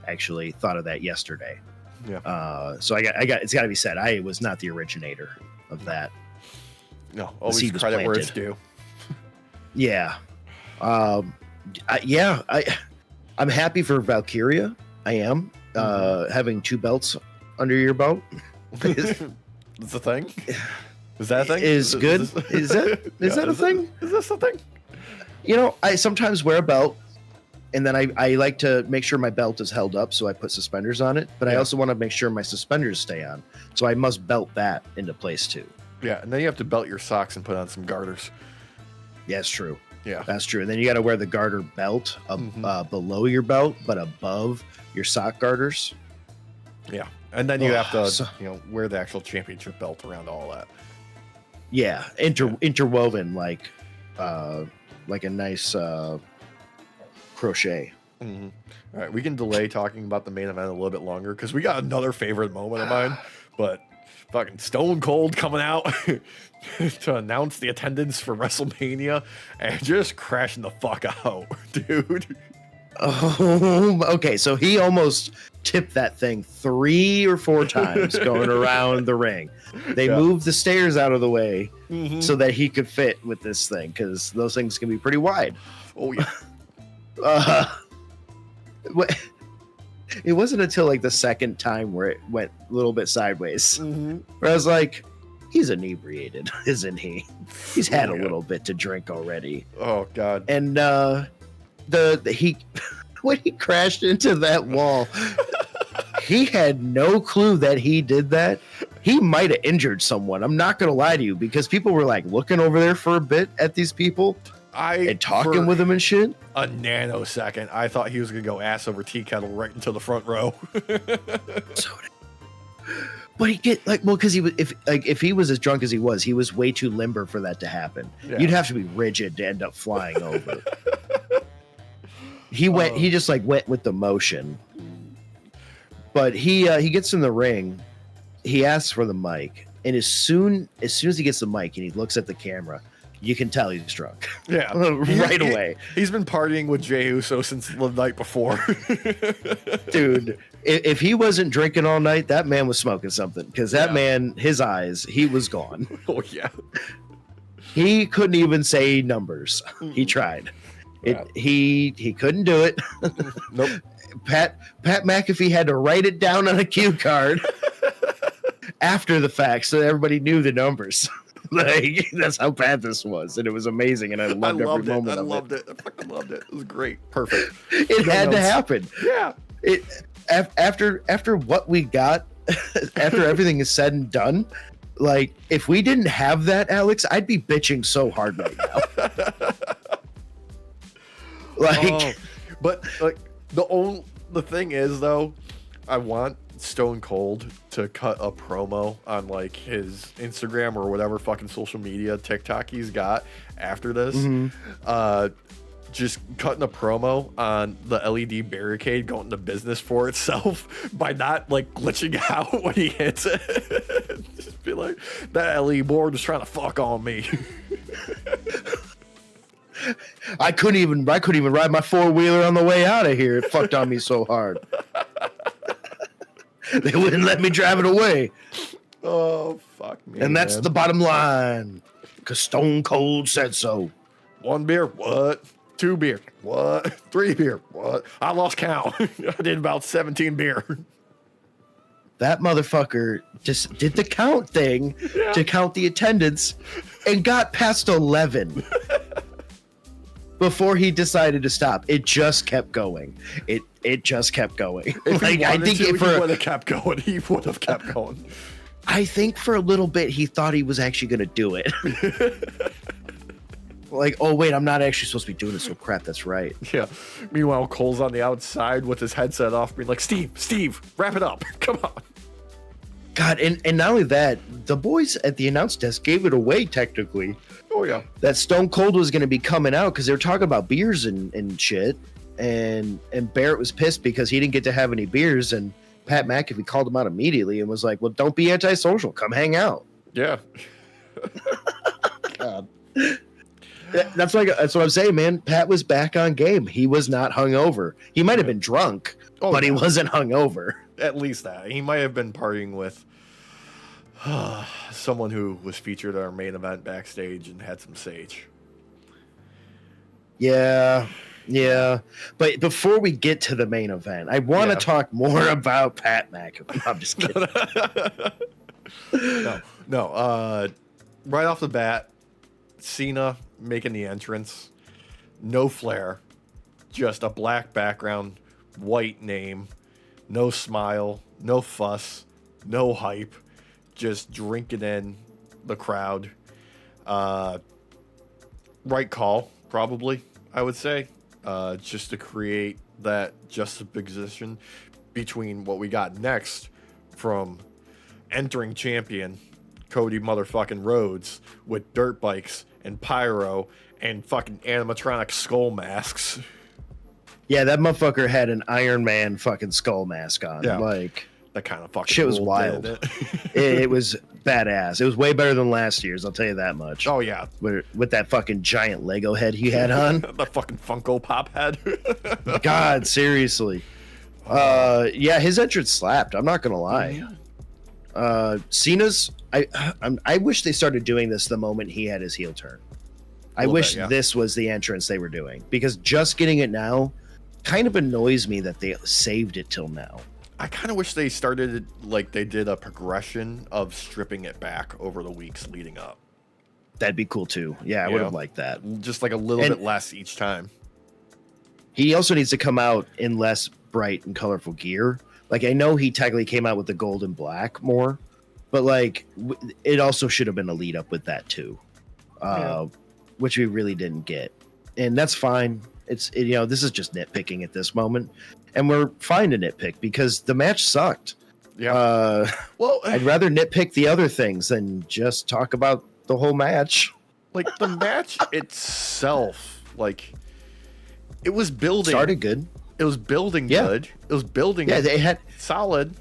actually thought of that yesterday. Yeah. So I got it's got to be said, I was not the originator of that. No, always credit where it's due. Yeah. I'm happy for Valkyria. I am. Having 2 belts under your belt. It's a thing. Is that a thing? Is good. Is that a thing? Is this a thing? I sometimes wear a belt, and then I like to make sure my belt is held up, so I put suspenders on it. But I also want to make sure my suspenders stay on, so I must belt that into place too. Yeah, and then you have to belt your socks and put on some garters. Yeah, it's true. Yeah, that's true. And then you got to wear the garter belt below your belt, but above your sock garters. Yeah, and then you have to wear the actual championship belt around all that. Yeah, interwoven like a nice crochet. All right, we can delay talking about the main event a little bit longer because we got another favorite moment of mine, but fucking Stone Cold coming out to announce the attendance for WrestleMania and just crashing the fuck out, dude. Oh, okay. So he almost tipped that thing 3 or 4 times going around the ring. They moved the stairs out of the way so that he could fit with this thing, because those things can be pretty wide. Oh yeah. It wasn't until like the second time where it went a little bit sideways where I was like, he's inebriated, isn't he? He's had a Yeah. little bit to drink already. Oh God. And he when he crashed into that wall, he had no clue that he did that. He might have injured someone. I'm not gonna lie to you, because people were like looking over there for a bit at these people and talking with them and shit. A nanosecond, I thought he was gonna go ass over tea kettle right into the front row. But he get because he was if he was as drunk as he was way too limber for that to happen. Yeah. You'd have to be rigid to end up flying over. He just like went with the motion. But he gets in the ring, he asks for the mic, and as soon as he gets the mic and he looks at the camera, you can tell he's drunk. Yeah. Right away. He's been partying with Jey Uso since the night before. Dude, if he wasn't drinking all night, that man was smoking something, because that man, his eyes, he was gone. Oh yeah. He couldn't even say numbers. He tried. He couldn't do it. Nope. Pat McAfee had to write it down on a cue card after the fact so everybody knew the numbers. Like, that's how bad this was, and it was amazing, and I loved every moment of it. I loved it. I fucking loved it. It was great. Perfect. It had to happen. Yeah. After what we got, after everything is said and done, like, if we didn't have that, Alex, I'd be bitching so hard right now. But like the thing is though, I want Stone Cold to cut a promo on like his Instagram or whatever fucking social media TikTok he's got after this. Just cutting a promo on the LED barricade going to business for itself by not like glitching out when he hits it. Just be like, that LED board was trying to fuck on me. I couldn't even ride my four-wheeler on the way out of here. It fucked on me so hard. They wouldn't let me drive it away. Oh, fuck me. And that's the bottom line. Because Stone Cold said so. 1 beer? What? 2 beer? What? 3 beer? What? I lost count. I did about 17 beer. That motherfucker just did the count thing to count the attendance and got past 11 before he decided to stop. It just kept going. It just kept going. If like, he I think he would have kept going. He would have kept going. I think for a little bit he thought he was actually going to do it. Like, oh wait, I'm not actually supposed to be doing this. Oh crap, that's right. Yeah. Meanwhile, Cole's on the outside with his headset off, being like, Steve, wrap it up. Come on. God, and not only that, the boys at the announce desk gave it away technically. Oh yeah. That Stone Cold was going to be coming out because they were talking about beers and shit. And Barrett was pissed because he didn't get to have any beers, and Pat McAfee called him out immediately and was like, well, don't be antisocial. Come hang out. Yeah. God. That's what I'm saying, man. Pat was back on game. He was not hungover. He might have been drunk, but he wasn't hungover. At least that. He might have been partying with someone who was featured at our main event backstage and had some sage. Yeah. But before we get to the main event, I want to talk more about Pat McAfee. I'm just kidding. No. Right off the bat, Cena making the entrance. No flair. Just a black background, white name. No smile, no fuss, no hype. Just drinking in the crowd. Right call, probably, I would say. Just to create that juxtaposition between what we got next from entering champion Cody motherfucking Rhodes with dirt bikes and pyro and fucking animatronic skull masks. Yeah, that motherfucker had an Iron Man fucking skull mask on. Yeah. Like, that kind of fucking shit was wild. It was badass. It was way better than last year's, I'll tell you that much. Oh yeah, with that fucking giant Lego head he had on. The fucking Funko Pop head. God, seriously. Yeah, his entrance slapped. I'm not gonna lie. Cena's. I wish they started doing this the moment he had his heel turn. I wish this was the entrance they were doing, because just getting it now kind of annoys me that they saved it till now. I kind of wish they started it like they did a progression of stripping it back over the weeks leading up. That'd be cool too. Yeah, I would have liked that. Just like a little bit less each time. He also needs to come out in less bright and colorful gear. Like, I know he technically came out with the gold and black more, but like it also should have been a lead up with that too, which we really didn't get, and that's fine. This is just nitpicking at this moment, and we're fine to nitpick because the match sucked. Yeah. Well, I'd rather nitpick the other things than just talk about the whole match. Like the match itself, like it was building. Started good. It was building good. It was building. Yeah, they had solid.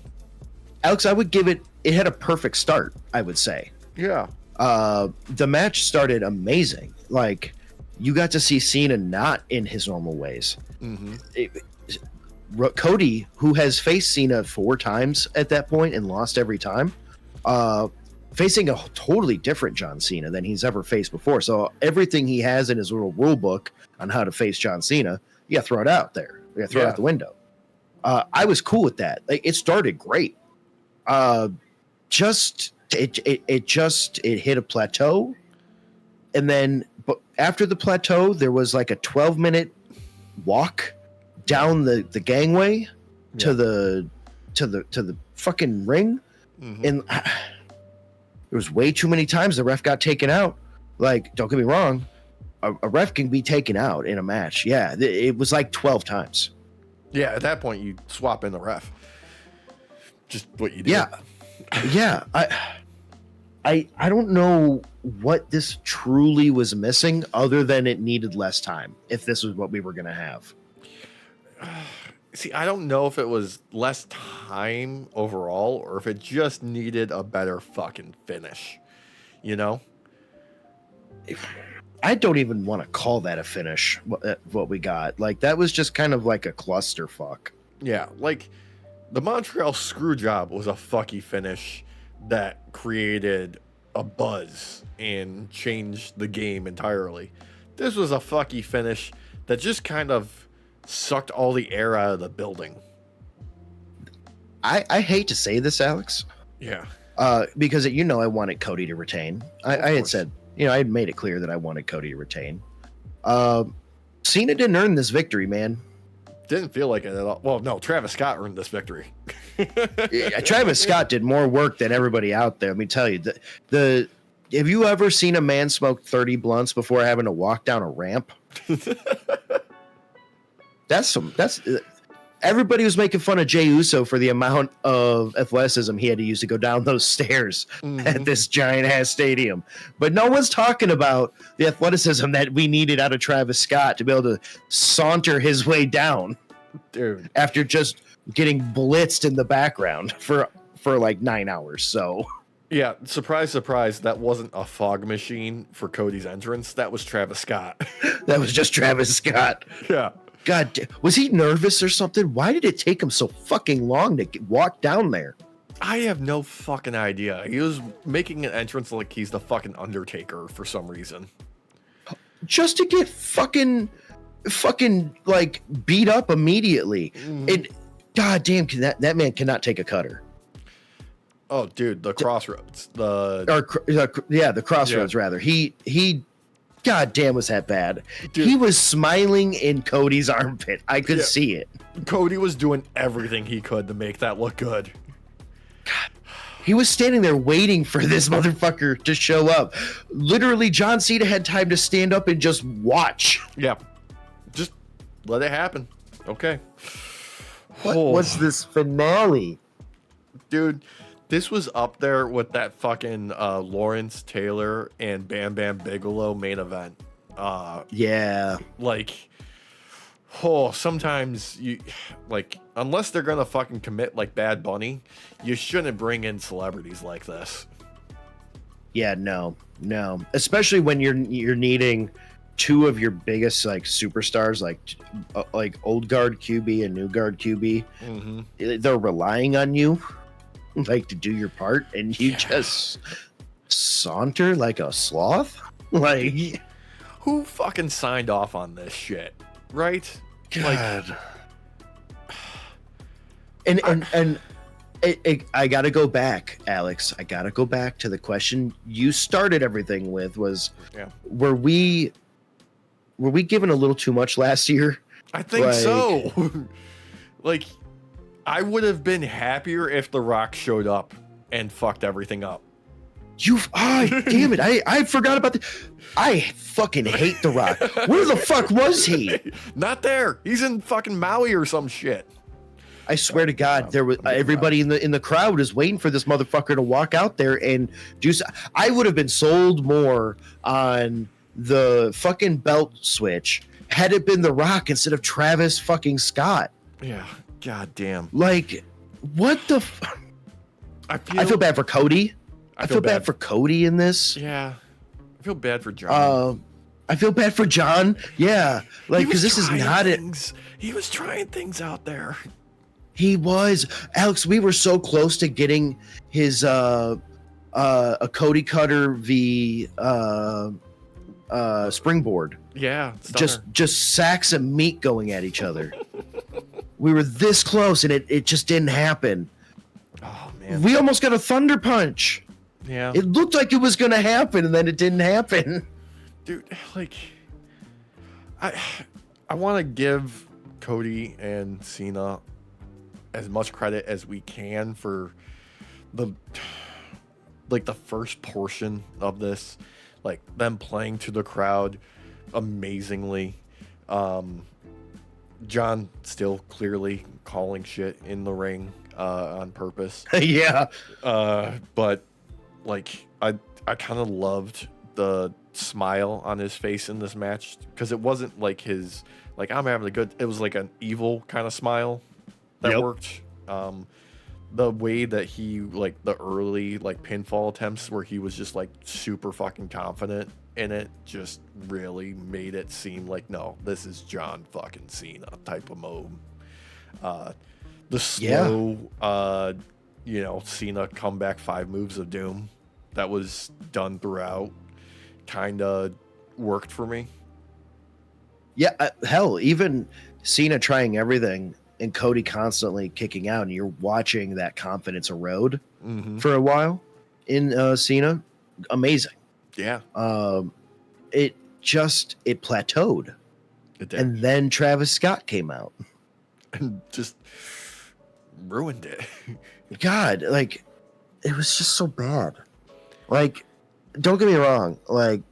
Alex, I would give it. It had a perfect start, I would say. Yeah. The match started amazing. Like, you got to see Cena not in his normal ways. Cody, who has faced Cena 4 times at that point and lost every time, facing a totally different John Cena than he's ever faced before. So everything he has in his little rule book on how to face John Cena, you got to throw it out there. You got to throw it out the window. I was cool with that. Like, it started great. It hit a plateau, and then after the plateau, there was like a 12-minute walk down the gangway to the fucking ring, and there was way too many times the ref got taken out. Like, don't get me wrong, a ref can be taken out in a match. Yeah, it was like 12 times. Yeah, at that point you swap in the ref. Just what you do. Yeah. I don't know what this truly was missing other than it needed less time, if this was what we were going to have. See, I don't know if it was less time overall or if it just needed a better fucking finish. You know? I don't even want to call that a finish, what we got. Like, that was just kind of like a clusterfuck. Yeah, like, the Montreal Screwjob was a fucky finish that created a buzz and changed the game entirely. This was a fucky finish that just kind of sucked all the air out of the building. I hate to say this, Alex. Yeah. Because I wanted Cody to retain. I had said, I had made it clear that I wanted Cody to retain. Cena didn't earn this victory, man. Didn't feel like it at all. Well, no, Travis Scott earned this victory. Travis Scott did more work than everybody out there. Let me tell you, have you ever seen a man smoke 30 blunts before having to walk down a ramp? Everybody was making fun of Jey Uso for the amount of athleticism he had to use to go down those stairs at this giant ass stadium. But no one's talking about the athleticism that we needed out of Travis Scott to be able to saunter his way down, dude, after just getting blitzed in the background for like 9 hours. So yeah, surprise, surprise, that wasn't a fog machine for Cody's entrance. That was Travis Scott. That was just Travis Scott. Yeah. God, was he nervous or something? Why did it take him so fucking long to walk down there? I have no fucking idea. He was making an entrance like he's the fucking Undertaker for some reason. Just to get fucking like beat up immediately. God damn, that man cannot take a cutter. Oh, dude, the Crossroads. The Crossroads, rather. He God damn, was that bad. Dude. He was smiling in Cody's armpit. I could see it. Cody was doing everything he could to make that look good. God. He was standing there waiting for this motherfucker to show up. Literally, John Cena had time to stand up and just watch. Yeah. Just let it happen. Okay. What was this finale? Dude, this was up there with that fucking Lawrence Taylor and Bam Bam Bigelow main event. Yeah. Like, sometimes you, like, unless they're gonna fucking commit like Bad Bunny, you shouldn't bring in celebrities like this. Yeah, no. Especially when you're needing two of your biggest like superstars, like old guard QB and new guard QB. They're relying on you, like, to do your part, and you just saunter like a sloth. Like, who fucking signed off on this shit, right? God. Like, And I gotta go back, Alex. I gotta go back to the question you started everything with. Was were we given a little too much last year? I think so. Like, I would have been happier if The Rock showed up and fucked everything up. Damn it! I forgot about I fucking hate The Rock. Where the fuck was he? Not there. He's in fucking Maui or some shit. I swear to God, there was everybody in the crowd is waiting for this motherfucker to walk out there and do. I would have been sold more on the fucking belt switch had it been The Rock instead of Travis fucking Scott. Yeah, goddamn. Like, what the? I feel bad for Cody. I feel bad for Cody in this. Yeah, I feel bad for John. I feel bad for John. Yeah, like because this is not it. He was trying things out there. He was, Alex. We were so close to getting his a Cody Cutter v springboard. Yeah, just sacks of meat going at each other. We were this close, and it just didn't happen. Oh man, we almost got a thunder punch. Yeah, it looked like it was gonna happen, and then it didn't happen. Dude, like, I want to give Cody and Cena as much credit as we can for the first portion of this, like them playing to the crowd amazingly. John still clearly calling shit in the ring on purpose. Yeah. But like I kind of loved the smile on his face in this match because it wasn't like his like I'm having a good. It was like an evil kind of smile that worked. The way that he like the early like pinfall attempts where he was just like super fucking confident in it just really made it seem like no, this is John fucking Cena type of mode. The slow Cena comeback 5 moves of doom that was done throughout kind of worked for me. Yeah, hell, even Cena trying everything and Cody constantly kicking out, and you're watching that confidence erode for a while in Cena. Amazing. Yeah. It plateaued. It did. And then Travis Scott came out. And just ruined it. God, like, it was just so bad. Like, don't get me wrong. Like,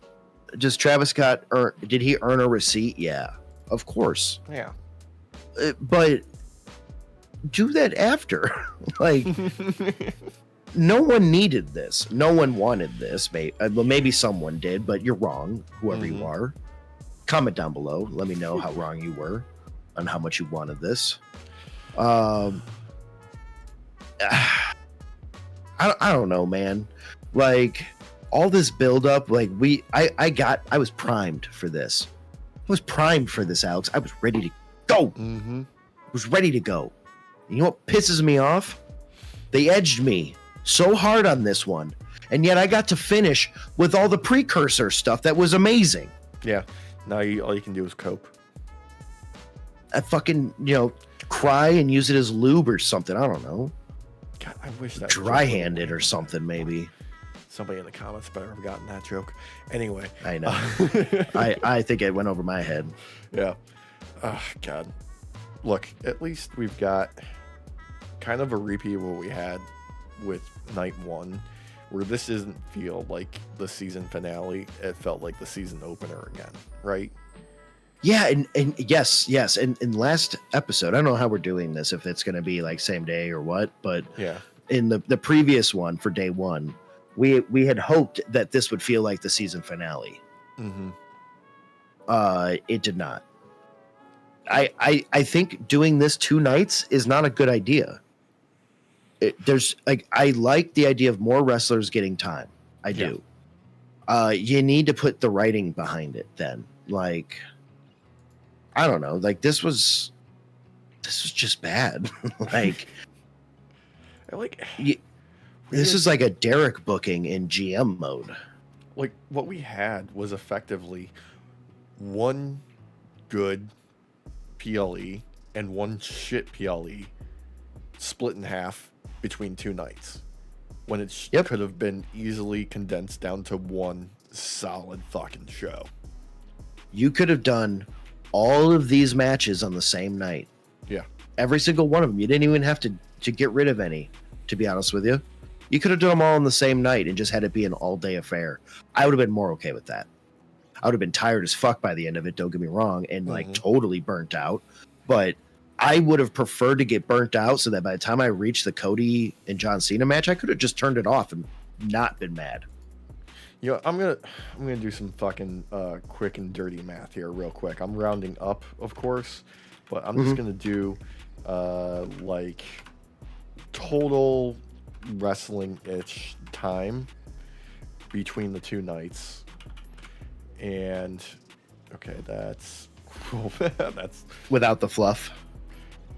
does Travis Scott did he earn a receipt? Yeah, of course. Yeah. But do that after. Like, no one needed this. No one wanted this. Maybe someone did, but you're wrong, whoever you are. Comment down below. Let me know how wrong you were on how much you wanted this. I don't know, man. Like, all this build up, like I was primed for this. I was primed for this, Alex. I was ready to go. I was ready to go. You know what pisses me off? They edged me so hard on this one, and yet I got to finish with all the precursor stuff that was amazing. Yeah. Now all you can do is cope. I fucking, cry and use it as lube or something. I don't know. God, I wish that dry-handed or something, maybe. Somebody in the comments better have gotten that joke. Anyway. I know. I think it went over my head. Yeah. Oh, God. Look, at least we've got kind of a repeat of what we had with night 1, where this doesn't feel like the season finale. It felt like the season opener again, right? Yeah, and yes. And in last episode, I don't know how we're doing this, if it's going to be like same day or what, but yeah, in the previous one for day 1, we had hoped that this would feel like the season finale. It did not. I think doing this 2 nights is not a good idea. I like the idea of more wrestlers getting time. I do. You need to put the writing behind it then. Like, I don't know. Like, this was just bad. This is like a Derek booking in GM mode. Like, what we had was effectively one good PLE and one shit PLE split in half between 2 nights when it Yep. could have been easily condensed down to one solid fucking show. You could have done all of these matches on the same night. Yeah. Every single one of them. You didn't even have to get rid of any, to be honest with you. You could have done them all on the same night and just had it be an all-day affair. I would have been more okay with that. I would have been tired as fuck by the end of it, don't get me wrong, and like totally burnt out. But I would have preferred to get burnt out so that by the time I reached the Cody and John Cena match, I could have just turned it off and not been mad. You know, I'm gonna do some fucking quick and dirty math here real quick. I'm rounding up, of course, but I'm just gonna do like total wrestling-ish time between the 2 nights. And okay, that's that's Without the fluff.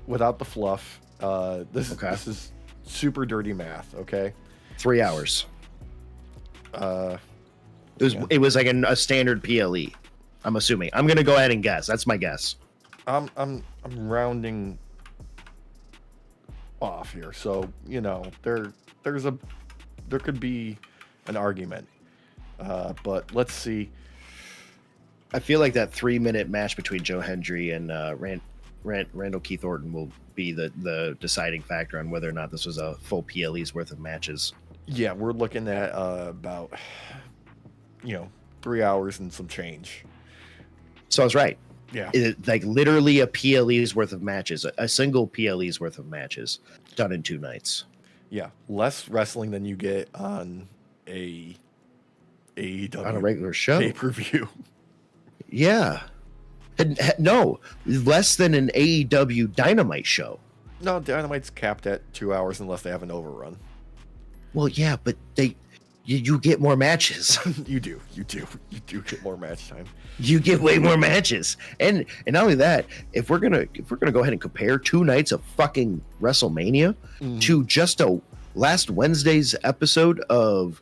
without the fluff. This Okay. this is super dirty math. Okay. 3 hours. Uh, It was like a standard PLE. I'm assuming. I'm gonna go ahead and guess. That's my guess. I'm rounding off here, so you know there could be an argument, but let's see. I feel like that 3-minute match between Joe Hendry and Randall Keith Orton will be the deciding factor on whether or not this was a full PLE's worth of matches. Yeah, we're looking at about 3 hours and some change. So I was right. Yeah, Like literally a PLE's worth of matches, a single PLE's worth of matches done in 2 nights. yeah, less wrestling than you get on a AEW On a regular show. pay-per-view. Yeah. No, less than an AEW Dynamite show. No, Dynamite's capped at 2 hours unless they have an overrun. Well, yeah, but you get more matches. You do get more match time. You get way more matches, and not only that, if we're gonna go ahead and compare 2 nights of fucking WrestleMania to just a last Wednesday's episode of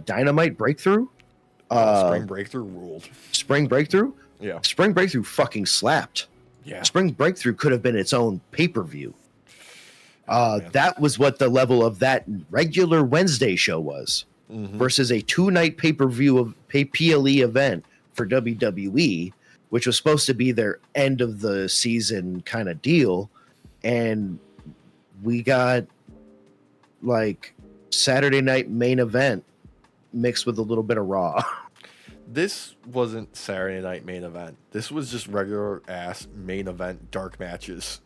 Dynamite Breakthrough, Spring Breakthrough ruled. Spring Breakthrough, Yeah, Spring Breakthrough fucking slapped. yeah. Spring Breakthrough could have been its own pay-per-view. That was what the level of that regular Wednesday show was versus a 2-night pay-per-view of PLE event for WWE, which was supposed to be their end of the season kind of deal. And we got like Saturday night main event mixed with a little bit of Raw. This wasn't Saturday night main event. This was just regular ass main event dark matches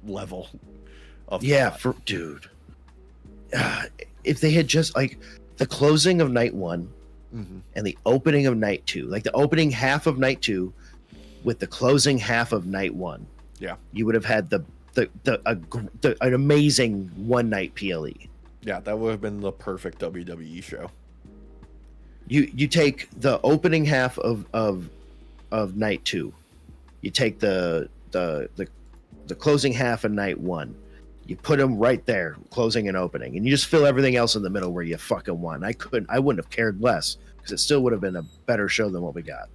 level of plot. Dude. If they had just like the closing of night 1 and the opening of night 2, like the opening half of night 2 with the closing half of night 1, Yeah, you would have had an amazing 1-night PLE. yeah, that would have been the perfect WWE show. You take the opening half of night 2, you take the closing half of night 1, you put them right there, closing and opening, and you just fill everything else in the middle where you fucking won. I wouldn't have cared less because it still would have been a better show than what we got.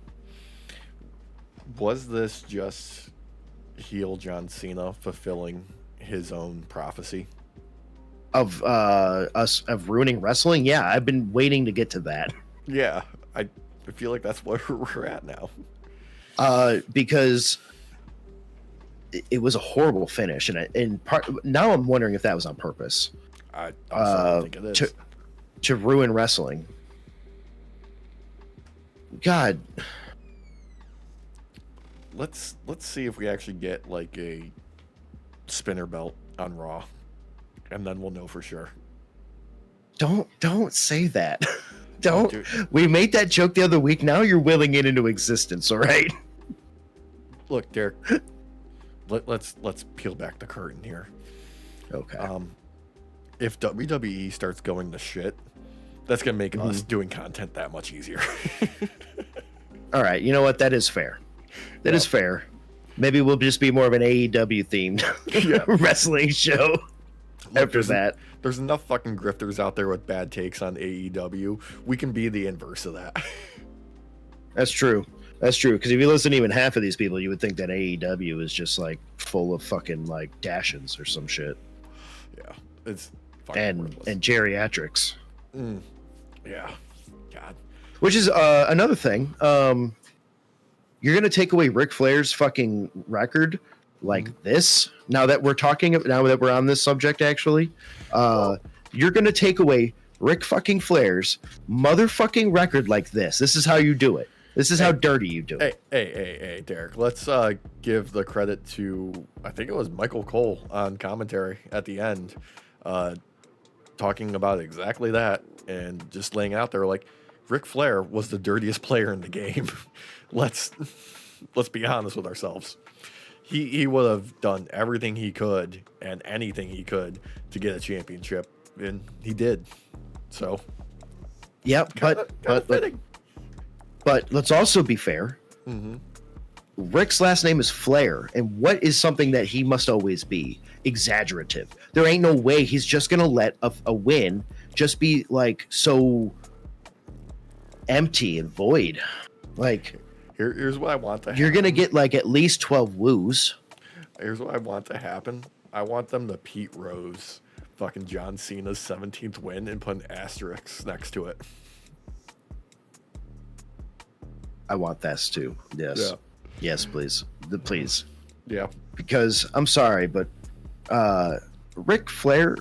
Was this just heel John Cena fulfilling his own prophecy? Of of ruining wrestling? Yeah, I've been waiting to get to that. Yeah, I feel like that's where we're at now. Because it was a horrible finish, and now I'm wondering if that was on purpose. I don't think it is. To ruin wrestling. God, Let's see if we actually get like a spinner belt on Raw, and then we'll know for sure. don't say that. Don't. Dude. We made that joke the other week. Now you're willing it into existence. All right. Look, Derek. Let's peel back the curtain here. Okay. If WWE starts going to shit, that's gonna make us doing content that much easier. All right. You know what? That is fair. That is fair. Maybe we'll just be more of an AEW themed wrestling show after that. There's enough fucking grifters out there with bad takes on AEW. We can be the inverse of that. That's true. That's true. Because if you listen to even half of these people, you would think that AEW is just like full of fucking like Dachshunds or some shit. Yeah, it's fucking worthless. And geriatrics. Yeah, God. Which is another thing. You're gonna take away Ric Flair's fucking record like this. Now that we're on this subject, actually, you're gonna take away Ric fucking Flair's motherfucking record like this. This is how you do it. This is how dirty you do it. Hey, Derek. Let's give the credit to, I think it was Michael Cole on commentary at the end, talking about exactly that and just laying out there like Ric Flair was the dirtiest player in the game. Let's be honest with ourselves. He would have done everything he could and anything he could to get a championship, and he did. So, yep. But let's also be fair. Rick's last name is Flair, and what is something that he must always be? Exaggerative. There ain't no way he's just gonna let a win just be like so empty and void. Like, here's what I want to happen. You're gonna get like at least 12 woos. Here's what I want to happen. I want them to Pete Rose fucking John Cena's 17th win and put an asterisk next to it. I want that too. Yes. Yeah. Yes, please. Please. Yeah. Because I'm sorry, but Ric Flair,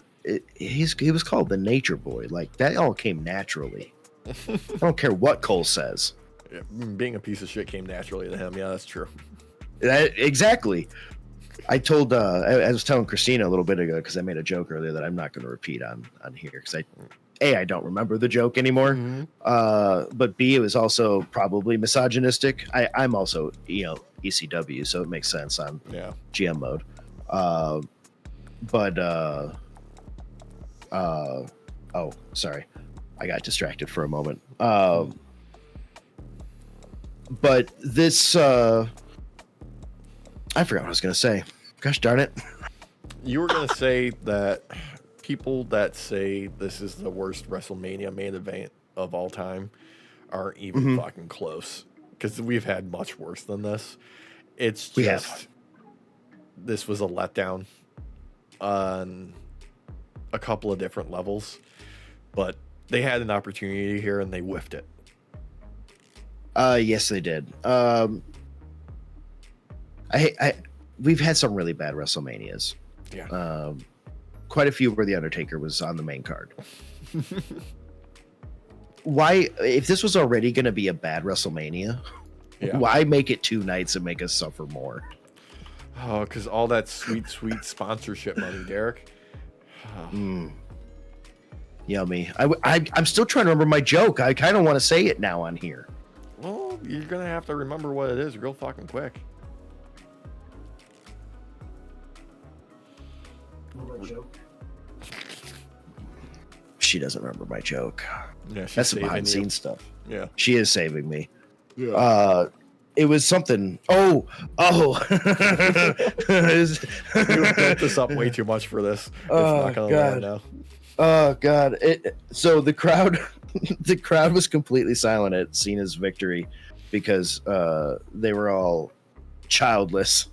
he was called the Nature Boy. Like, that all came naturally. I don't care what Cole says. Yeah, being a piece of shit came naturally to him. Yeah, that's true. Exactly. I told I was telling Christina a little bit ago, because I made a joke earlier that I'm not going to repeat on here, because I don't remember the joke anymore. But B, it was also probably misogynistic. I'm also ECW, so it makes sense on GM mode. Oh, sorry, I got distracted for a moment. But this I forgot what I was going to say. Gosh darn it. You were going to say that people that say this is the worst WrestleMania main event of all time aren't even fucking close. Because we've had much worse than this. It's just, this was a letdown on a couple of different levels. But they had an opportunity here and they whiffed it. Yes, they did. We've had some really bad WrestleManias. Yeah. Quite a few where The Undertaker was on the main card. Why, if this was already going to be a bad WrestleMania, why make it 2 nights and make us suffer more? Oh, because all that sweet sponsorship money, Derek. Yummy. I'm still trying to remember my joke. I kind of want to say it now on here. Well, you're going to have to remember what it is real fucking quick. She doesn't remember my joke. Yeah, that's some behind the scenes stuff. Yeah, she is saving me. Yeah. It was something. Oh! You built this up way too much for this. It's not gonna land now. Oh God! So the crowd, the crowd was completely silent at Cena's victory because they were all childless,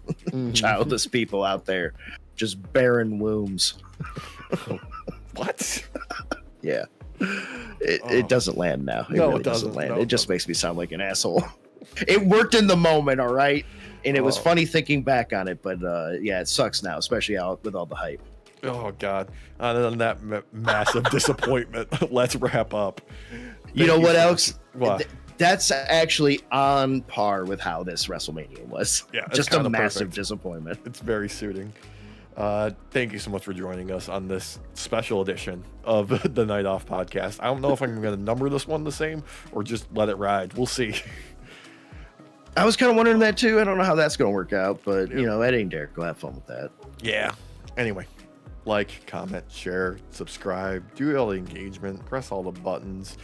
childless people out there, just barren wombs. What? Yeah. It doesn't land now. It really doesn't land. No, it just makes me sound like an asshole. It worked in the moment, all right? And it was funny thinking back on it, but yeah, it sucks now, especially out with all the hype. Oh, God. On that massive disappointment, let's wrap up. You know what, Alex? What? That's actually on par with how this WrestleMania was. Yeah, just a massive disappointment. It's very suiting. Thank you so much for joining us on this special edition of the Night Off podcast. I don't know if I'm going to number this one the same or just let it ride. We'll see. I was kind of wondering that too. I don't know how that's going to work out, but Eddie and Derek will have fun with that. Yeah. Anyway, like, comment, share, subscribe, do all the engagement, press all the buttons.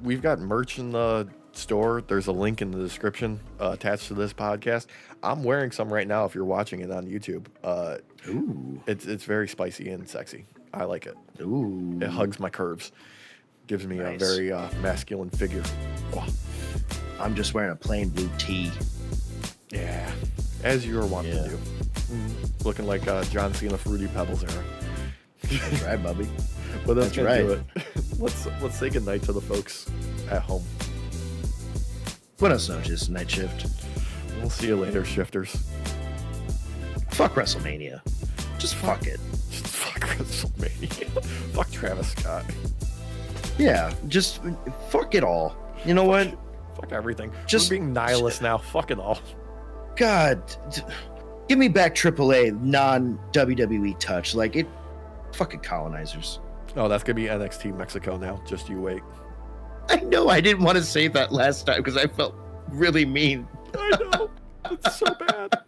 We've got merch in the store. There's a link in the description attached to this podcast. I'm wearing some right now if you're watching it on YouTube. Ooh. It's very spicy and sexy. I like it. Ooh. It hugs my curves. Gives me a very masculine figure. Wow. I'm just wearing a plain blue tee. Yeah. As you were wanting to do. Looking like John Cena Fruity Pebbles era. That's right, Bubby. But that's That's gonna do right. it. Let's say goodnight to the folks at home. Buenas noches, night shift. We'll see you later, shifters. Fuck WrestleMania. Just fuck it. Just fuck WrestleMania. Fuck Travis Scott. Yeah, just fuck it all. You know what? Fuck everything. Just We're being nihilist now. Fuck it all. God, give me back AAA non WWE touch. Like it, fucking colonizers. Oh, that's gonna be NXT Mexico now. Just you wait. I know I didn't want to say that last time because I felt really mean. I know. It's so bad.